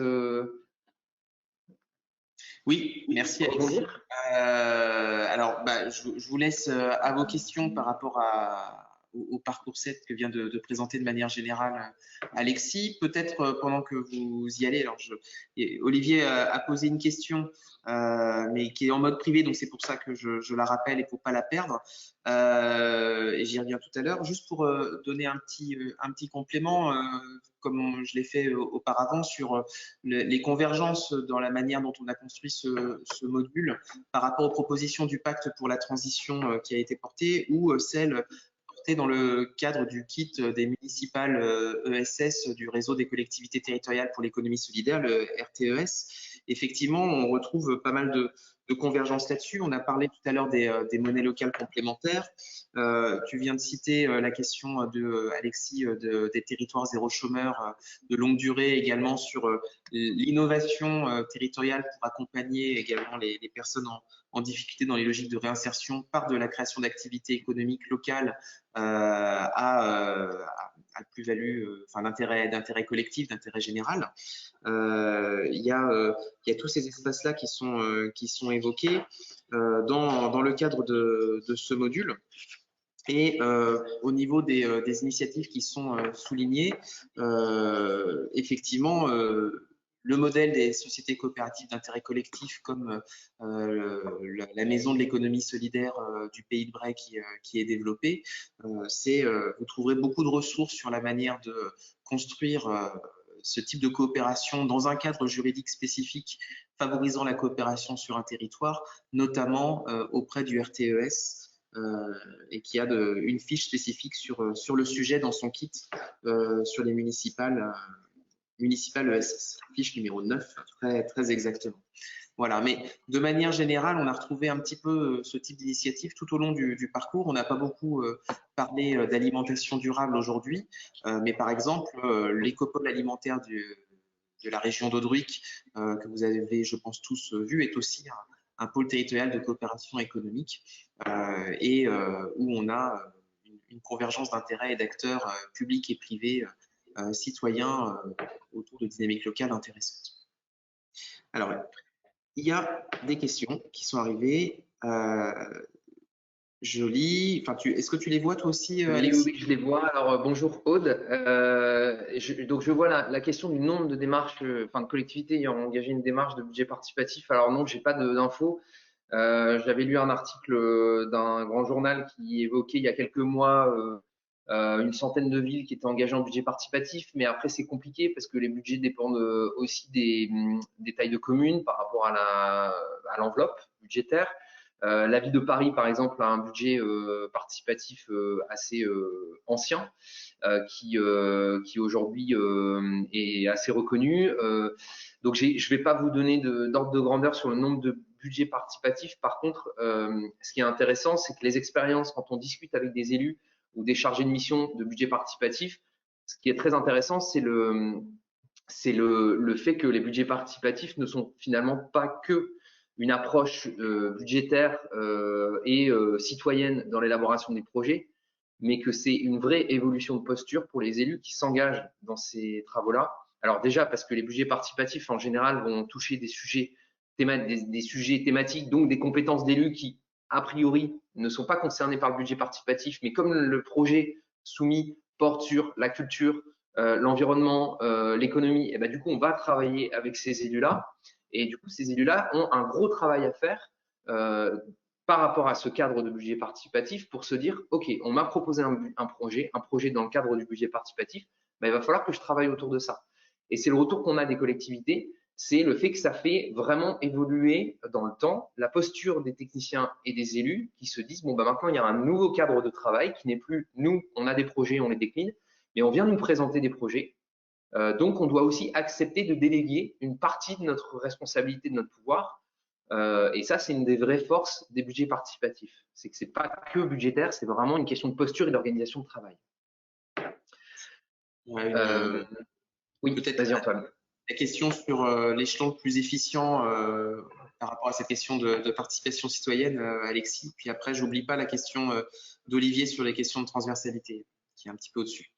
Oui, merci Alexis. Alors, je vous laisse à vos questions par rapport au parcours 7 que vient de présenter de manière générale Alexis. Peut-être pendant que vous y allez, alors Olivier a posé une question, mais qui est en mode privé, donc c'est pour ça que je la rappelle et pour pas la perdre. Et j'y reviens tout à l'heure. Juste pour donner un petit complément, comme je l'ai fait auparavant, sur les convergences dans la manière dont on a construit ce module par rapport aux propositions du pacte pour la transition qui a été portée ou celle portée dans le cadre du kit des municipales ESS du réseau des collectivités territoriales pour l'économie solidaire, le RTES. Effectivement, on retrouve pas mal de convergence là-dessus. On a parlé tout à l'heure des monnaies locales complémentaires. Tu viens de citer la question de Alexis des territoires zéro chômeur de longue durée, également sur l'innovation territoriale pour accompagner également les personnes en difficulté dans les logiques de réinsertion par de la création d'activités économiques locales à plus-value, enfin d'intérêt collectif, d'intérêt général. Il y a tous ces espaces-là qui sont évoqués dans le cadre de ce module. Et au niveau des initiatives qui sont soulignées, effectivement, le modèle des sociétés coopératives d'intérêt collectif comme la maison de l'économie solidaire du Pays de Bray qui est développée, vous trouverez beaucoup de ressources sur la manière de construire ce type de coopération dans un cadre juridique spécifique favorisant la coopération sur un territoire, notamment auprès du RTES, et qui a une fiche spécifique sur le sujet dans son kit sur les municipales ESS, fiche numéro 9, très, très exactement. Voilà, mais de manière générale, on a retrouvé un petit peu ce type d'initiative tout au long du parcours. On n'a pas beaucoup parlé d'alimentation durable aujourd'hui, mais par exemple, l'écopole alimentaire de la région d'Audruic, que vous avez, je pense, tous vu, est aussi un pôle territorial de coopération économique et où on a une convergence d'intérêts et d'acteurs publics et privés citoyens autour de dynamiques locales intéressantes. Alors, il y a des questions qui sont arrivées. Je lis. Enfin, est-ce que tu les vois toi aussi, Alexis ? Oui, je les vois. Alors, bonjour Aude. Donc, je vois la question du nombre de démarches, de collectivités ayant engagé une démarche de budget participatif. Alors non, j'ai pas d'infos. J'avais lu un article d'un grand journal qui évoquait il y a quelques mois une centaine de villes qui étaient engagées en budget participatif, mais après c'est compliqué parce que les budgets dépendent aussi des tailles de communes par rapport à l'enveloppe budgétaire. La ville de Paris, par exemple, a un budget participatif assez ancien qui aujourd'hui est assez reconnu. Donc, je ne vais pas vous donner d'ordre de grandeur sur le nombre de budgets participatifs. Par contre, ce qui est intéressant, c'est que les expériences, quand on discute avec des élus ou des chargés de mission de budget participatif, ce qui est très intéressant, c'est le fait que les budgets participatifs ne sont finalement pas que une approche budgétaire et citoyenne dans l'élaboration des projets, mais que c'est une vraie évolution de posture pour les élus qui s'engagent dans ces travaux-là Alors déjà, parce que les budgets participatifs, en général, vont toucher des sujets thématiques, donc des compétences d'élus qui, a priori, ne sont pas concernés par le budget participatif, mais comme le projet soumis porte sur la culture, l'environnement, l'économie, et ben, du coup, on va travailler avec ces élus-là. Et du coup, ces élus-là ont un gros travail à faire par rapport à ce cadre de budget participatif pour se dire, OK, on m'a proposé un projet dans le cadre du budget participatif, ben, il va falloir que je travaille autour de ça. Et c'est le retour qu'on a des collectivités, c'est le fait que ça fait vraiment évoluer dans le temps la posture des techniciens et des élus qui se disent, bon, ben maintenant, il y a un nouveau cadre de travail qui n'est plus, nous, on a des projets, on les décline, mais on vient nous présenter des projets. Donc, on doit aussi accepter de déléguer une partie de notre responsabilité, de notre pouvoir. Et ça, c'est une des vraies forces des budgets participatifs. C'est que c'est pas que budgétaire, c'est vraiment une question de posture et d'organisation de travail. Oui, peut-être vas-y Antoine. La question sur l'échelon le plus efficient par rapport à cette question de participation citoyenne, Alexis. Puis après, j'oublie pas la question d'Olivier sur les questions de transversalité, qui est un petit peu au-dessus.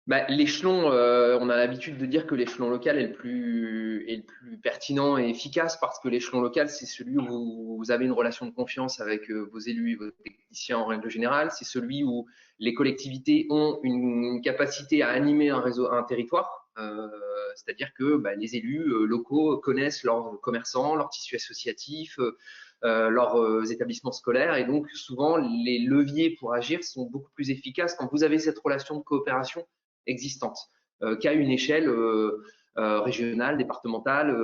Bah, l'échelon, on a l'habitude de dire que l'échelon local est le plus pertinent et efficace parce que l'échelon local, c'est celui où vous avez une relation de confiance avec vos élus et vos techniciens en règle générale. C'est celui où les collectivités ont une capacité à animer un territoire. C'est-à-dire que bah, les élus locaux connaissent leurs commerçants, leur tissu associatif, leurs établissements scolaires et donc souvent les leviers pour agir sont beaucoup plus efficaces quand vous avez cette relation de coopération existante qu'à une échelle régionale, départementale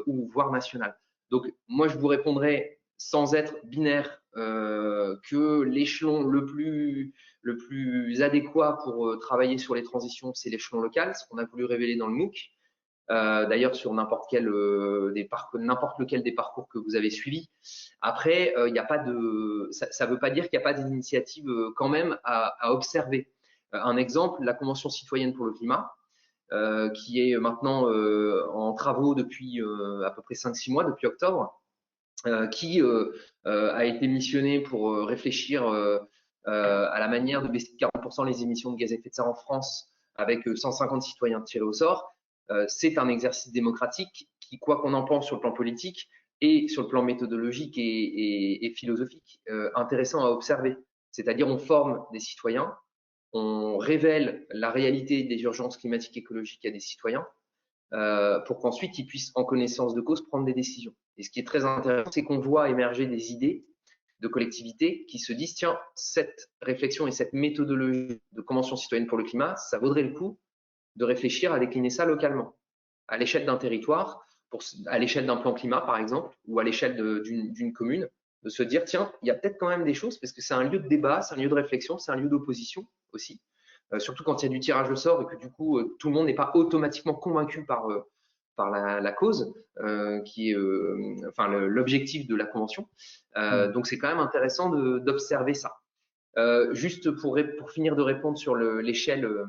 ou voire nationale. Donc moi je vous répondrai sans être binaire que l'échelon le plus adéquat pour travailler sur les transitions, c'est l'échelon local, ce qu'on a voulu révéler dans le MOOC. D'ailleurs sur n'importe lequel des parcours que vous avez suivis. Après, il n'y a pas de, ça veut pas dire qu'il n'y a pas d'initiative quand même à observer. Un exemple, la Convention citoyenne pour le climat, qui est maintenant en travaux depuis à peu près 5-6 mois, depuis octobre, qui a été missionnée pour réfléchir à la manière de baisser de 40% les émissions de gaz à effet de serre en France avec 150 citoyens tirés au sort. C'est un exercice démocratique qui, quoi qu'on en pense sur le plan politique et sur le plan méthodologique et philosophique, intéressant à observer. C'est-à-dire on forme des citoyens, on révèle la réalité des urgences climatiques et écologiques à des citoyens pour qu'ensuite ils puissent, en connaissance de cause, prendre des décisions. Et ce qui est très intéressant, c'est qu'on voit émerger des idées de collectivités qui se disent, tiens, cette réflexion et cette méthodologie de Convention citoyenne pour le climat, ça vaudrait le coup de réfléchir à décliner ça localement, à l'échelle d'un territoire, à l'échelle d'un plan climat par exemple, ou à l'échelle d'une commune, de se dire tiens, il y a peut-être quand même des choses, parce que c'est un lieu de débat, c'est un lieu de réflexion, c'est un lieu d'opposition aussi, surtout quand il y a du tirage au sort et que du coup tout le monde n'est pas automatiquement convaincu par la cause, qui est enfin l'objectif de la convention. Donc c'est quand même intéressant d'observer ça. Juste pour finir de répondre sur l'échelon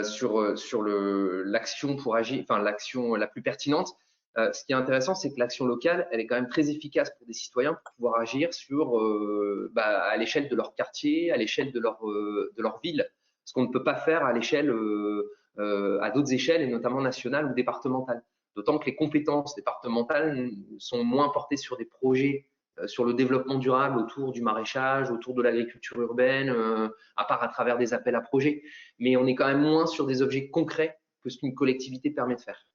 sur l'action pour agir, enfin l'action la plus pertinente. Ce qui est intéressant, c'est que l'action locale, elle est quand même très efficace pour des citoyens pour pouvoir agir à l'échelle de leur quartier, à l'échelle de leur ville, ce qu'on ne peut pas faire à l'échelle à d'autres échelles, et notamment nationales ou départementales. D'autant que les compétences départementales sont moins portées sur des projets sur le développement durable autour du maraîchage, autour de l'agriculture urbaine, à part à travers des appels à projets. Mais on est quand même moins sur des objets concrets que ce qu'une collectivité permet de faire.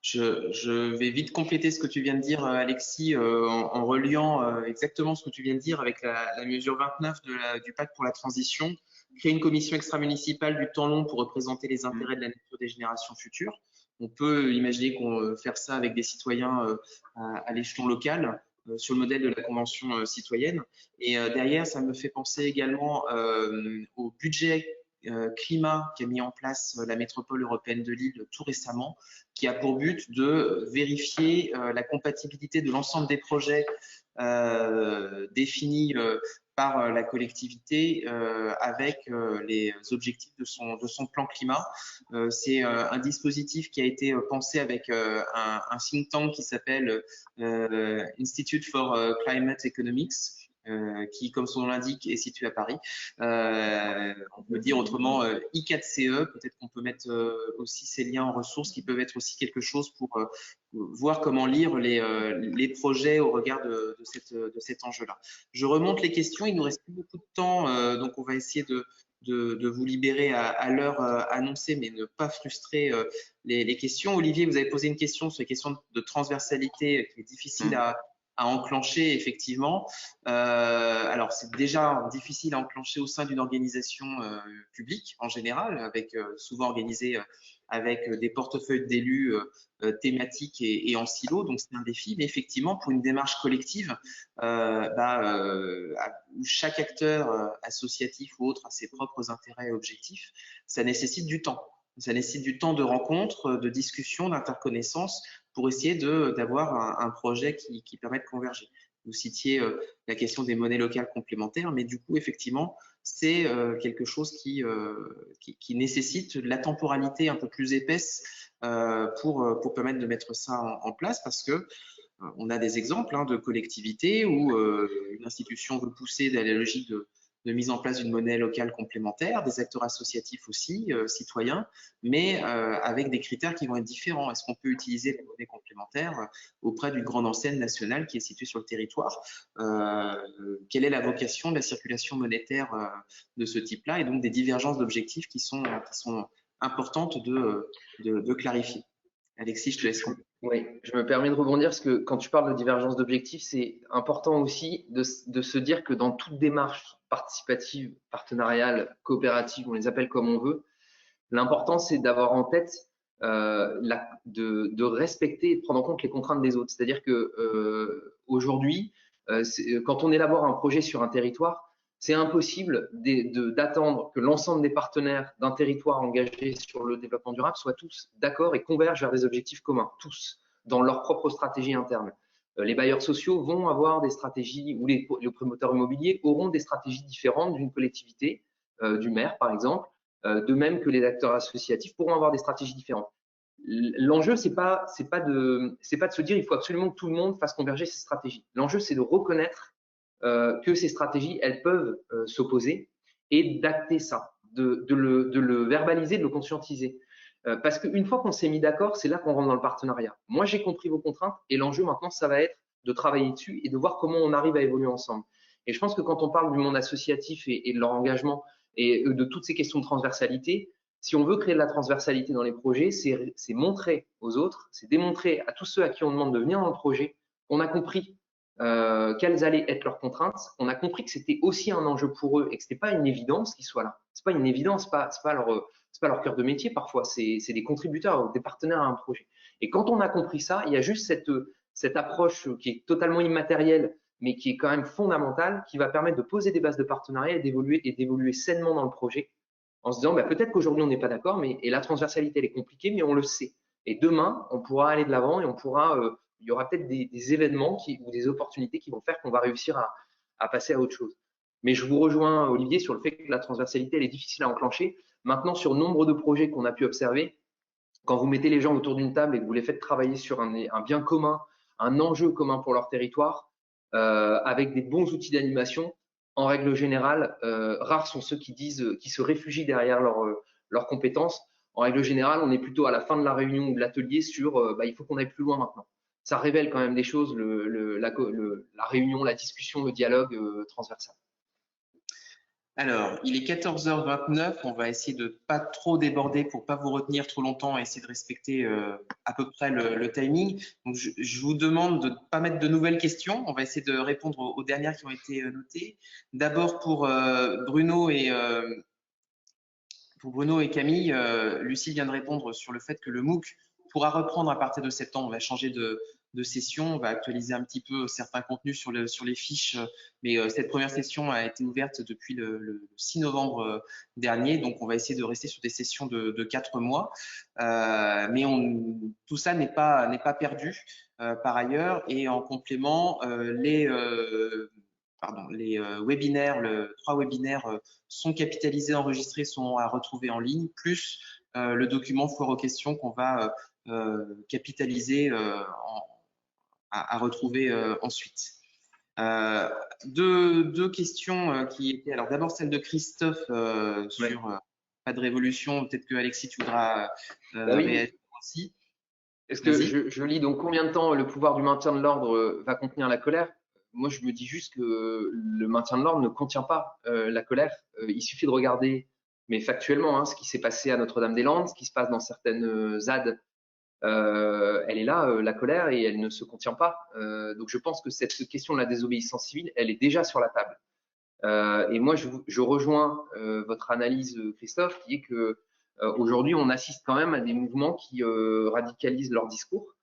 Je vais vite compléter ce que tu viens de dire, Alexis, en reliant exactement ce que tu viens de dire avec la mesure 29 du pacte pour la transition. Créer une commission extra-municipale du temps long pour représenter les intérêts de la nature des générations futures. On peut imaginer qu'on faire ça avec des citoyens à l'échelon local, sur le modèle de la Convention citoyenne. Et derrière, ça me fait penser également au budget climat qu'a mis en place la métropole européenne de Lille tout récemment, qui a pour but de vérifier la compatibilité de l'ensemble des projets définis par la collectivité avec les objectifs de son plan climat. C'est un dispositif qui a été pensé avec un think tank qui s'appelle Institute for Climate Economics, qui, comme son nom l'indique, est situé à Paris. On peut dire autrement I4CE, peut-être qu'on peut mettre aussi ces liens en ressources qui peuvent être aussi quelque chose pour voir comment lire les projets au regard de cet enjeu-là. Je remonte les questions, il nous reste plus beaucoup de temps, donc on va essayer de vous libérer à l'heure annoncée, mais ne pas frustrer les questions. Olivier, vous avez posé une question sur les questions de transversalité qui est difficile à enclencher, effectivement. Alors, c'est déjà difficile à enclencher au sein d'une organisation publique en général, avec souvent organisée avec des portefeuilles d'élus thématiques et en silo, donc c'est un défi. Mais effectivement, pour une démarche collective, où chaque acteur associatif ou autre a ses propres intérêts et objectifs, ça nécessite du temps. Ça nécessite du temps de rencontre, de discussion, d'interconnaissance pour essayer d'avoir un projet qui permet de converger. Vous citiez la question des monnaies locales complémentaires, mais du coup, effectivement, c'est quelque chose qui nécessite de la temporalité un peu plus épaisse pour permettre de mettre ça en place, parce que on a des exemples de collectivités où une institution veut pousser dans la logique de mise en place d'une monnaie locale complémentaire, des acteurs associatifs aussi, citoyens, mais avec des critères qui vont être différents. Est-ce qu'on peut utiliser la monnaie complémentaire auprès d'une grande enseigne nationale qui est située sur le territoire? Quelle est la vocation de la circulation monétaire de ce type-là? Et donc des divergences d'objectifs qui sont importantes de clarifier. Alexis, je te laisse. Oui, je me permets de rebondir parce que quand tu parles de divergence d'objectifs, c'est important aussi de se dire que dans toute démarche participative, partenariale, coopérative, on les appelle comme on veut, l'important c'est d'avoir en tête de respecter et de prendre en compte les contraintes des autres. C'est-à-dire que aujourd'hui, quand on élabore un projet sur un territoire, c'est impossible d'attendre que l'ensemble des partenaires d'un territoire engagé sur le développement durable soient tous d'accord et convergent vers des objectifs communs, tous, dans leur propre stratégie interne. Les bailleurs sociaux vont avoir des stratégies, ou les promoteurs immobiliers auront des stratégies différentes d'une collectivité, du maire par exemple, de même que les acteurs associatifs pourront avoir des stratégies différentes. L'enjeu, c'est pas de se dire il faut absolument que tout le monde fasse converger ces stratégies. L'enjeu, c'est de reconnaître que ces stratégies, elles peuvent s'opposer et d'acter ça, de le verbaliser, de le conscientiser. Parce qu'une fois qu'on s'est mis d'accord, c'est là qu'on rentre dans le partenariat. Moi, j'ai compris vos contraintes et l'enjeu maintenant, ça va être de travailler dessus et de voir comment on arrive à évoluer ensemble. Et je pense que quand on parle du monde associatif et de leur engagement et de toutes ces questions de transversalité, si on veut créer de la transversalité dans les projets, c'est montrer aux autres, c'est démontrer à tous ceux à qui on demande de venir dans le projet qu'on a compris quelles allaient être leurs contraintes. On a compris que c'était aussi un enjeu pour eux et que c'était pas une évidence qu'ils soient là. C'est pas une évidence, c'est pas leur cœur de métier parfois. C'est des contributeurs, des partenaires à un projet. Et quand on a compris ça, il y a juste cette approche qui est totalement immatérielle, mais qui est quand même fondamentale, qui va permettre de poser des bases de partenariat et d'évoluer sainement dans le projet, en se disant peut-être qu'aujourd'hui on n'est pas d'accord, et la transversalité elle est compliquée, mais on le sait. Et demain, on pourra aller de l'avant et on pourra il y aura peut-être des événements ou des opportunités qui vont faire qu'on va réussir à passer à autre chose. Mais je vous rejoins, Olivier, sur le fait que la transversalité, elle est difficile à enclencher. Maintenant, sur nombre de projets qu'on a pu observer, quand vous mettez les gens autour d'une table et que vous les faites travailler sur un bien commun, un enjeu commun pour leur territoire, avec des bons outils d'animation, en règle générale, rares sont ceux qui se réfugient derrière leurs compétences. En règle générale, on est plutôt à la fin de la réunion ou de l'atelier sur il faut qu'on aille plus loin maintenant. Ça révèle quand même des choses, la réunion, la discussion, le dialogue transversal. Alors, il est 14h29, on va essayer de pas trop déborder pour pas vous retenir trop longtemps et essayer de respecter à peu près le timing. Donc, je vous demande de ne pas mettre de nouvelles questions. On va essayer de répondre aux dernières qui ont été notées. D'abord pour Bruno et Camille, Lucie vient de répondre sur le fait que le MOOC pourra reprendre à partir de septembre. On va changer de session, on va actualiser un petit peu certains contenus sur les fiches, mais cette première session a été ouverte depuis le 6 novembre dernier, donc on va essayer de rester sur des sessions de 4 mois, mais tout ça n'est pas perdu par ailleurs, et en complément, les webinaires, 3 webinaires sont capitalisés, enregistrés, sont à retrouver en ligne, plus le document foire aux questions qu'on va capitaliser à retrouver ensuite. Deux questions qui étaient, alors d'abord celle de Christophe sur pas de révolution, peut-être que Alexis tu voudras réagir aussi. Est-ce que je lis donc combien de temps le pouvoir du maintien de l'ordre va contenir la colère? Moi, je me dis juste que le maintien de l'ordre ne contient pas la colère. Il suffit de regarder, mais factuellement, hein, ce qui s'est passé à Notre-Dame-des-Landes, ce qui se passe dans certaines ZAD. Elle est là, la colère, et elle ne se contient pas. Donc, je pense que cette question de la désobéissance civile, elle est déjà sur la table. Et moi, je rejoins votre analyse, Christophe, qui est que aujourd'hui, on assiste quand même à des mouvements qui radicalisent leur discours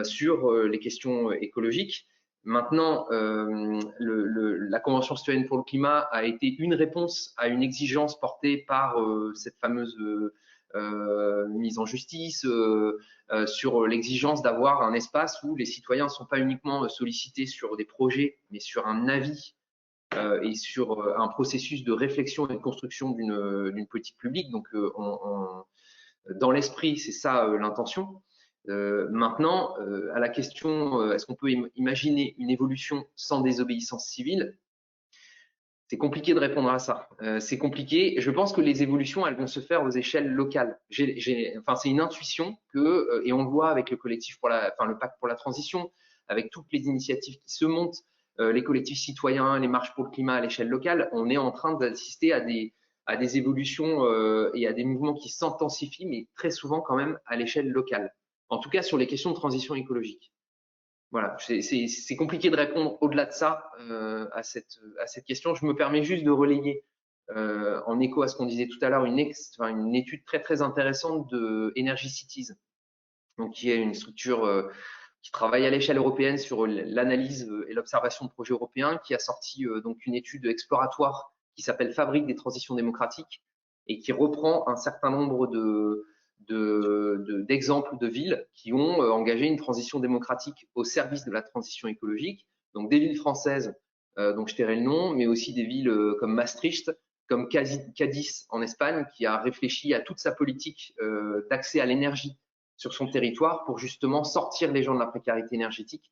sur les questions écologiques. Maintenant, la Convention citoyenne pour le climat a été une réponse à une exigence portée par cette fameuse mise en justice sur l'exigence d'avoir un espace où les citoyens ne sont pas uniquement sollicités sur des projets, mais sur un avis et sur un processus de réflexion et de construction d'une politique publique. Donc, dans l'esprit, c'est ça l'intention. Maintenant, à la question, est-ce qu'on peut imaginer une évolution sans désobéissance civile? C'est compliqué de répondre à ça. C'est compliqué. Je pense que les évolutions, elles vont se faire aux échelles locales. Enfin, c'est une intuition que, et on le voit avec le collectif le pacte pour la transition, avec toutes les initiatives qui se montent, les collectifs citoyens, les marches pour le climat à l'échelle locale, on est en train d'assister à des évolutions et à des mouvements qui s'intensifient, mais très souvent quand même à l'échelle locale. En tout cas, sur les questions de transition écologique. Voilà, c'est compliqué de répondre au-delà de ça à cette question. Je me permets juste de relayer, en écho à ce qu'on disait tout à l'heure, une étude très très intéressante de Energy Cities, donc qui est une structure qui travaille à l'échelle européenne sur l'analyse et l'observation de projets européens, qui a sorti donc une étude exploratoire qui s'appelle Fabrique des transitions démocratiques et qui reprend un certain nombre d'exemples de villes qui ont engagé une transition démocratique au service de la transition écologique. Donc des villes françaises, donc je tairai le nom, mais aussi des villes comme Maastricht, comme Cadiz en Espagne, qui a réfléchi à toute sa politique d'accès à l'énergie sur son territoire pour justement sortir les gens de la précarité énergétique,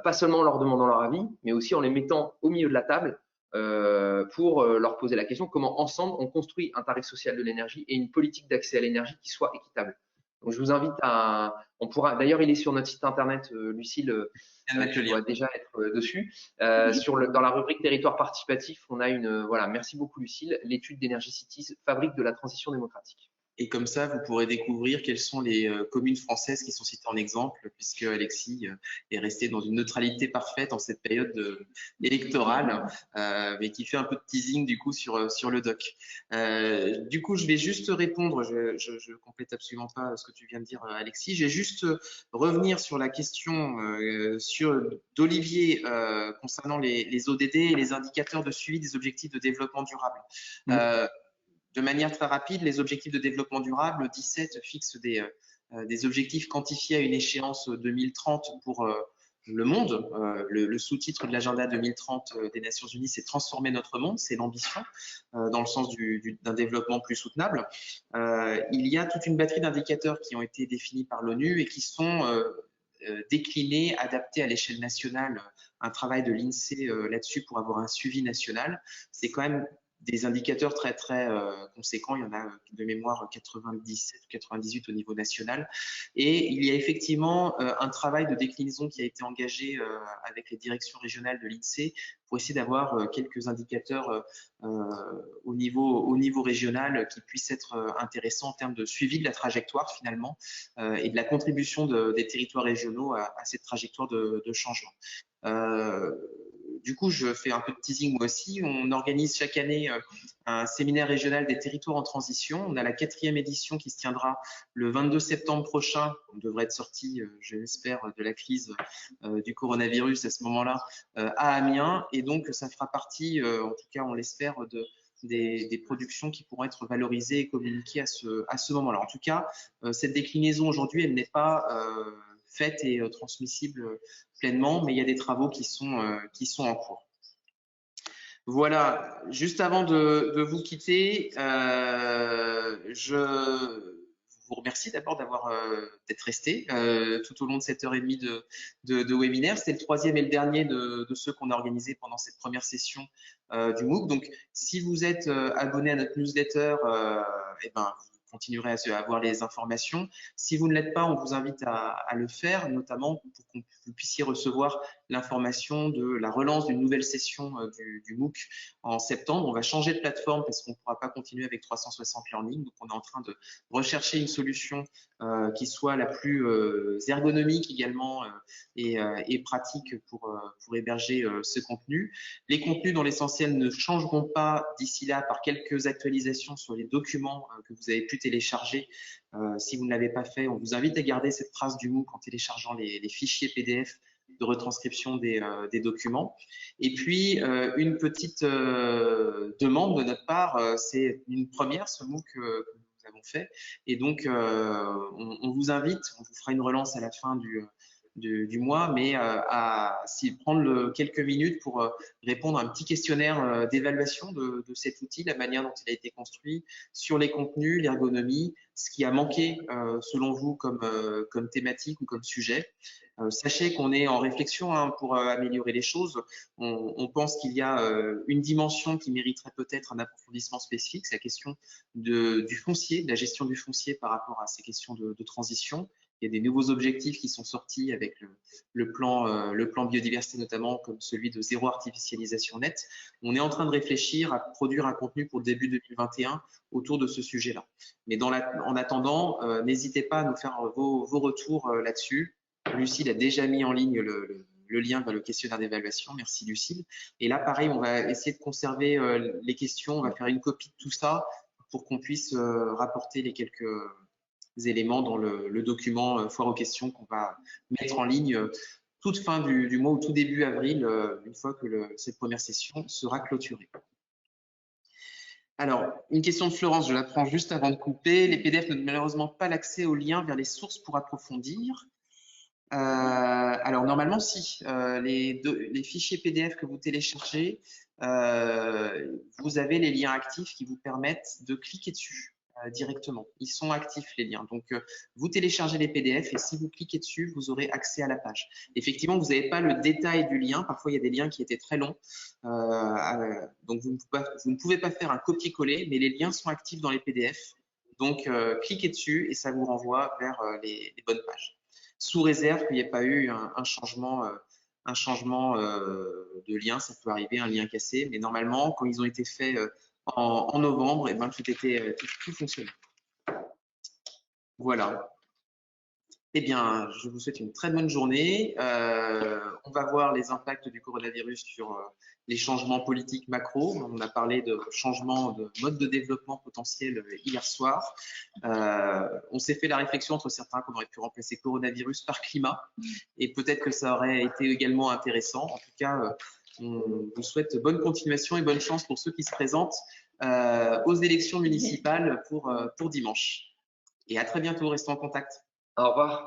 pas seulement en leur demandant leur avis, mais aussi en les mettant au milieu de la table pour leur poser la question comment ensemble on construit un tarif social de l'énergie et une politique d'accès à l'énergie qui soit équitable. Donc je vous invite d'ailleurs il est sur notre site internet, Lucille, tu dois déjà être dessus. Dans la rubrique territoire participatif, on a merci beaucoup Lucille, l'étude d'Energy Cities, fabrique de la transition démocratique. Et comme ça, vous pourrez découvrir quelles sont les communes françaises qui sont citées en exemple, puisque Alexis est resté dans une neutralité parfaite en cette période électorale, mais qui fait un peu de teasing du coup sur le doc. Du coup, je vais juste répondre, je complète absolument pas ce que tu viens de dire, Alexis. Je vais juste revenir sur la question d'Olivier concernant les ODD et les indicateurs de suivi des objectifs de développement durable. De manière très rapide, les objectifs de développement durable, 17 fixent des objectifs quantifiés à une échéance 2030 pour le monde. Le sous-titre de l'agenda 2030 des Nations Unies, c'est transformer notre monde, c'est l'ambition dans le sens d'un développement plus soutenable. Il y a toute une batterie d'indicateurs qui ont été définis par l'ONU et qui sont déclinés, adaptés à l'échelle nationale. Un travail de l'INSEE là-dessus pour avoir un suivi national. C'est quand même des indicateurs très très conséquents, il y en a de mémoire 97 ou 98 au niveau national, et il y a effectivement un travail de déclinaison qui a été engagé avec les directions régionales de l'INSEE pour essayer d'avoir quelques indicateurs au niveau régional qui puissent être intéressants en termes de suivi de la trajectoire finalement et de la contribution des territoires régionaux à cette trajectoire de changement. Du coup, je fais un peu de teasing moi aussi. On organise chaque année un séminaire régional des territoires en transition. On a la 4e édition qui se tiendra le 22 septembre prochain. On devrait être sorti, je l'espère, de la crise du coronavirus à ce moment-là à Amiens. Et donc, ça fera partie, en tout cas, on l'espère, des productions qui pourront être valorisées et communiquées à ce moment-là. En tout cas, cette déclinaison aujourd'hui, elle n'est pas faite et transmissible pleinement, mais il y a des travaux qui sont en cours. Voilà, juste avant de vous quitter, je vous remercie d'abord d'être resté tout au long de cette heure et demie de webinaire. C'était le troisième et le dernier de ceux qu'on a organisés pendant cette première session du MOOC. Donc, si vous êtes abonné à notre newsletter, eh ben, vous continuerez à avoir les informations. Si vous ne l'êtes pas, on vous invite à le faire, notamment pour que vous puissiez recevoir l'information de la relance d'une nouvelle session du MOOC en septembre. On va changer de plateforme parce qu'on ne pourra pas continuer avec 360 Learning. Donc, on est en train de rechercher une solution qui soit la plus ergonomique également et pratique pour héberger ce contenu. Les contenus dans l'essentiel ne changeront pas d'ici là par quelques actualisations sur les documents que vous avez pu télécharger. Si vous ne l'avez pas fait, on vous invite à garder cette trace du MOOC en téléchargeant les fichiers PDF de retranscription des documents. Et puis, une petite demande de notre part, c'est une première, ce MOOC que nous avons fait. Et donc, on vous invite, on vous fera une relance à la fin du mois, mais à prendre quelques minutes pour répondre à un petit questionnaire d'évaluation de cet outil, la manière dont il a été construit, sur les contenus, l'ergonomie, ce qui a manqué selon vous comme thématique ou comme sujet. Sachez qu'on est en réflexion pour améliorer les choses. On pense qu'il y a une dimension qui mériterait peut-être un approfondissement spécifique, c'est la question du foncier, de la gestion du foncier par rapport à ces questions de transition. Il y a des nouveaux objectifs qui sont sortis avec le plan biodiversité notamment, comme celui de zéro artificialisation nette. On est en train de réfléchir à produire un contenu pour début 2021 autour de ce sujet-là. Mais en attendant, n'hésitez pas à nous faire vos retours là-dessus. Lucille a déjà mis en ligne le lien vers le questionnaire d'évaluation. Merci Lucille. Et là, pareil, on va essayer de conserver les questions. On va faire une copie de tout ça pour qu'on puisse rapporter les quelques éléments dans le document foire aux questions qu'on va mettre en ligne toute fin du mois ou tout début avril, une fois que cette première session sera clôturée. Alors, une question de Florence, je la prends juste avant de couper. Les PDF n'ont malheureusement pas l'accès aux liens vers les sources pour approfondir. Alors, normalement, si. Les fichiers PDF que vous téléchargez, vous avez les liens actifs qui vous permettent de cliquer dessus directement. Ils sont actifs, les liens. Donc, vous téléchargez les PDF et si vous cliquez dessus, vous aurez accès à la page. Effectivement, vous n'avez pas le détail du lien. Parfois, il y a des liens qui étaient très longs. Donc, vous ne pouvez pas faire un copier-coller, mais les liens sont actifs dans les PDF. Donc, cliquez dessus et ça vous renvoie vers les bonnes pages. Sous réserve qu'il n'y ait pas eu un changement de lien, ça peut arriver, un lien cassé. Mais normalement, quand ils ont été faits en novembre, et ben, tout fonctionnait. Voilà. Eh bien, je vous souhaite une très bonne journée. On va voir les impacts du coronavirus sur les changements politiques macro. On a parlé de changement de mode de développement potentiel hier soir. On s'est fait la réflexion entre certains qu'on aurait pu remplacer coronavirus par climat. Et peut-être que ça aurait été également intéressant. En tout cas, on vous souhaite bonne continuation et bonne chance pour ceux qui se présentent aux élections municipales pour dimanche. Et à très bientôt, restons en contact. Au revoir.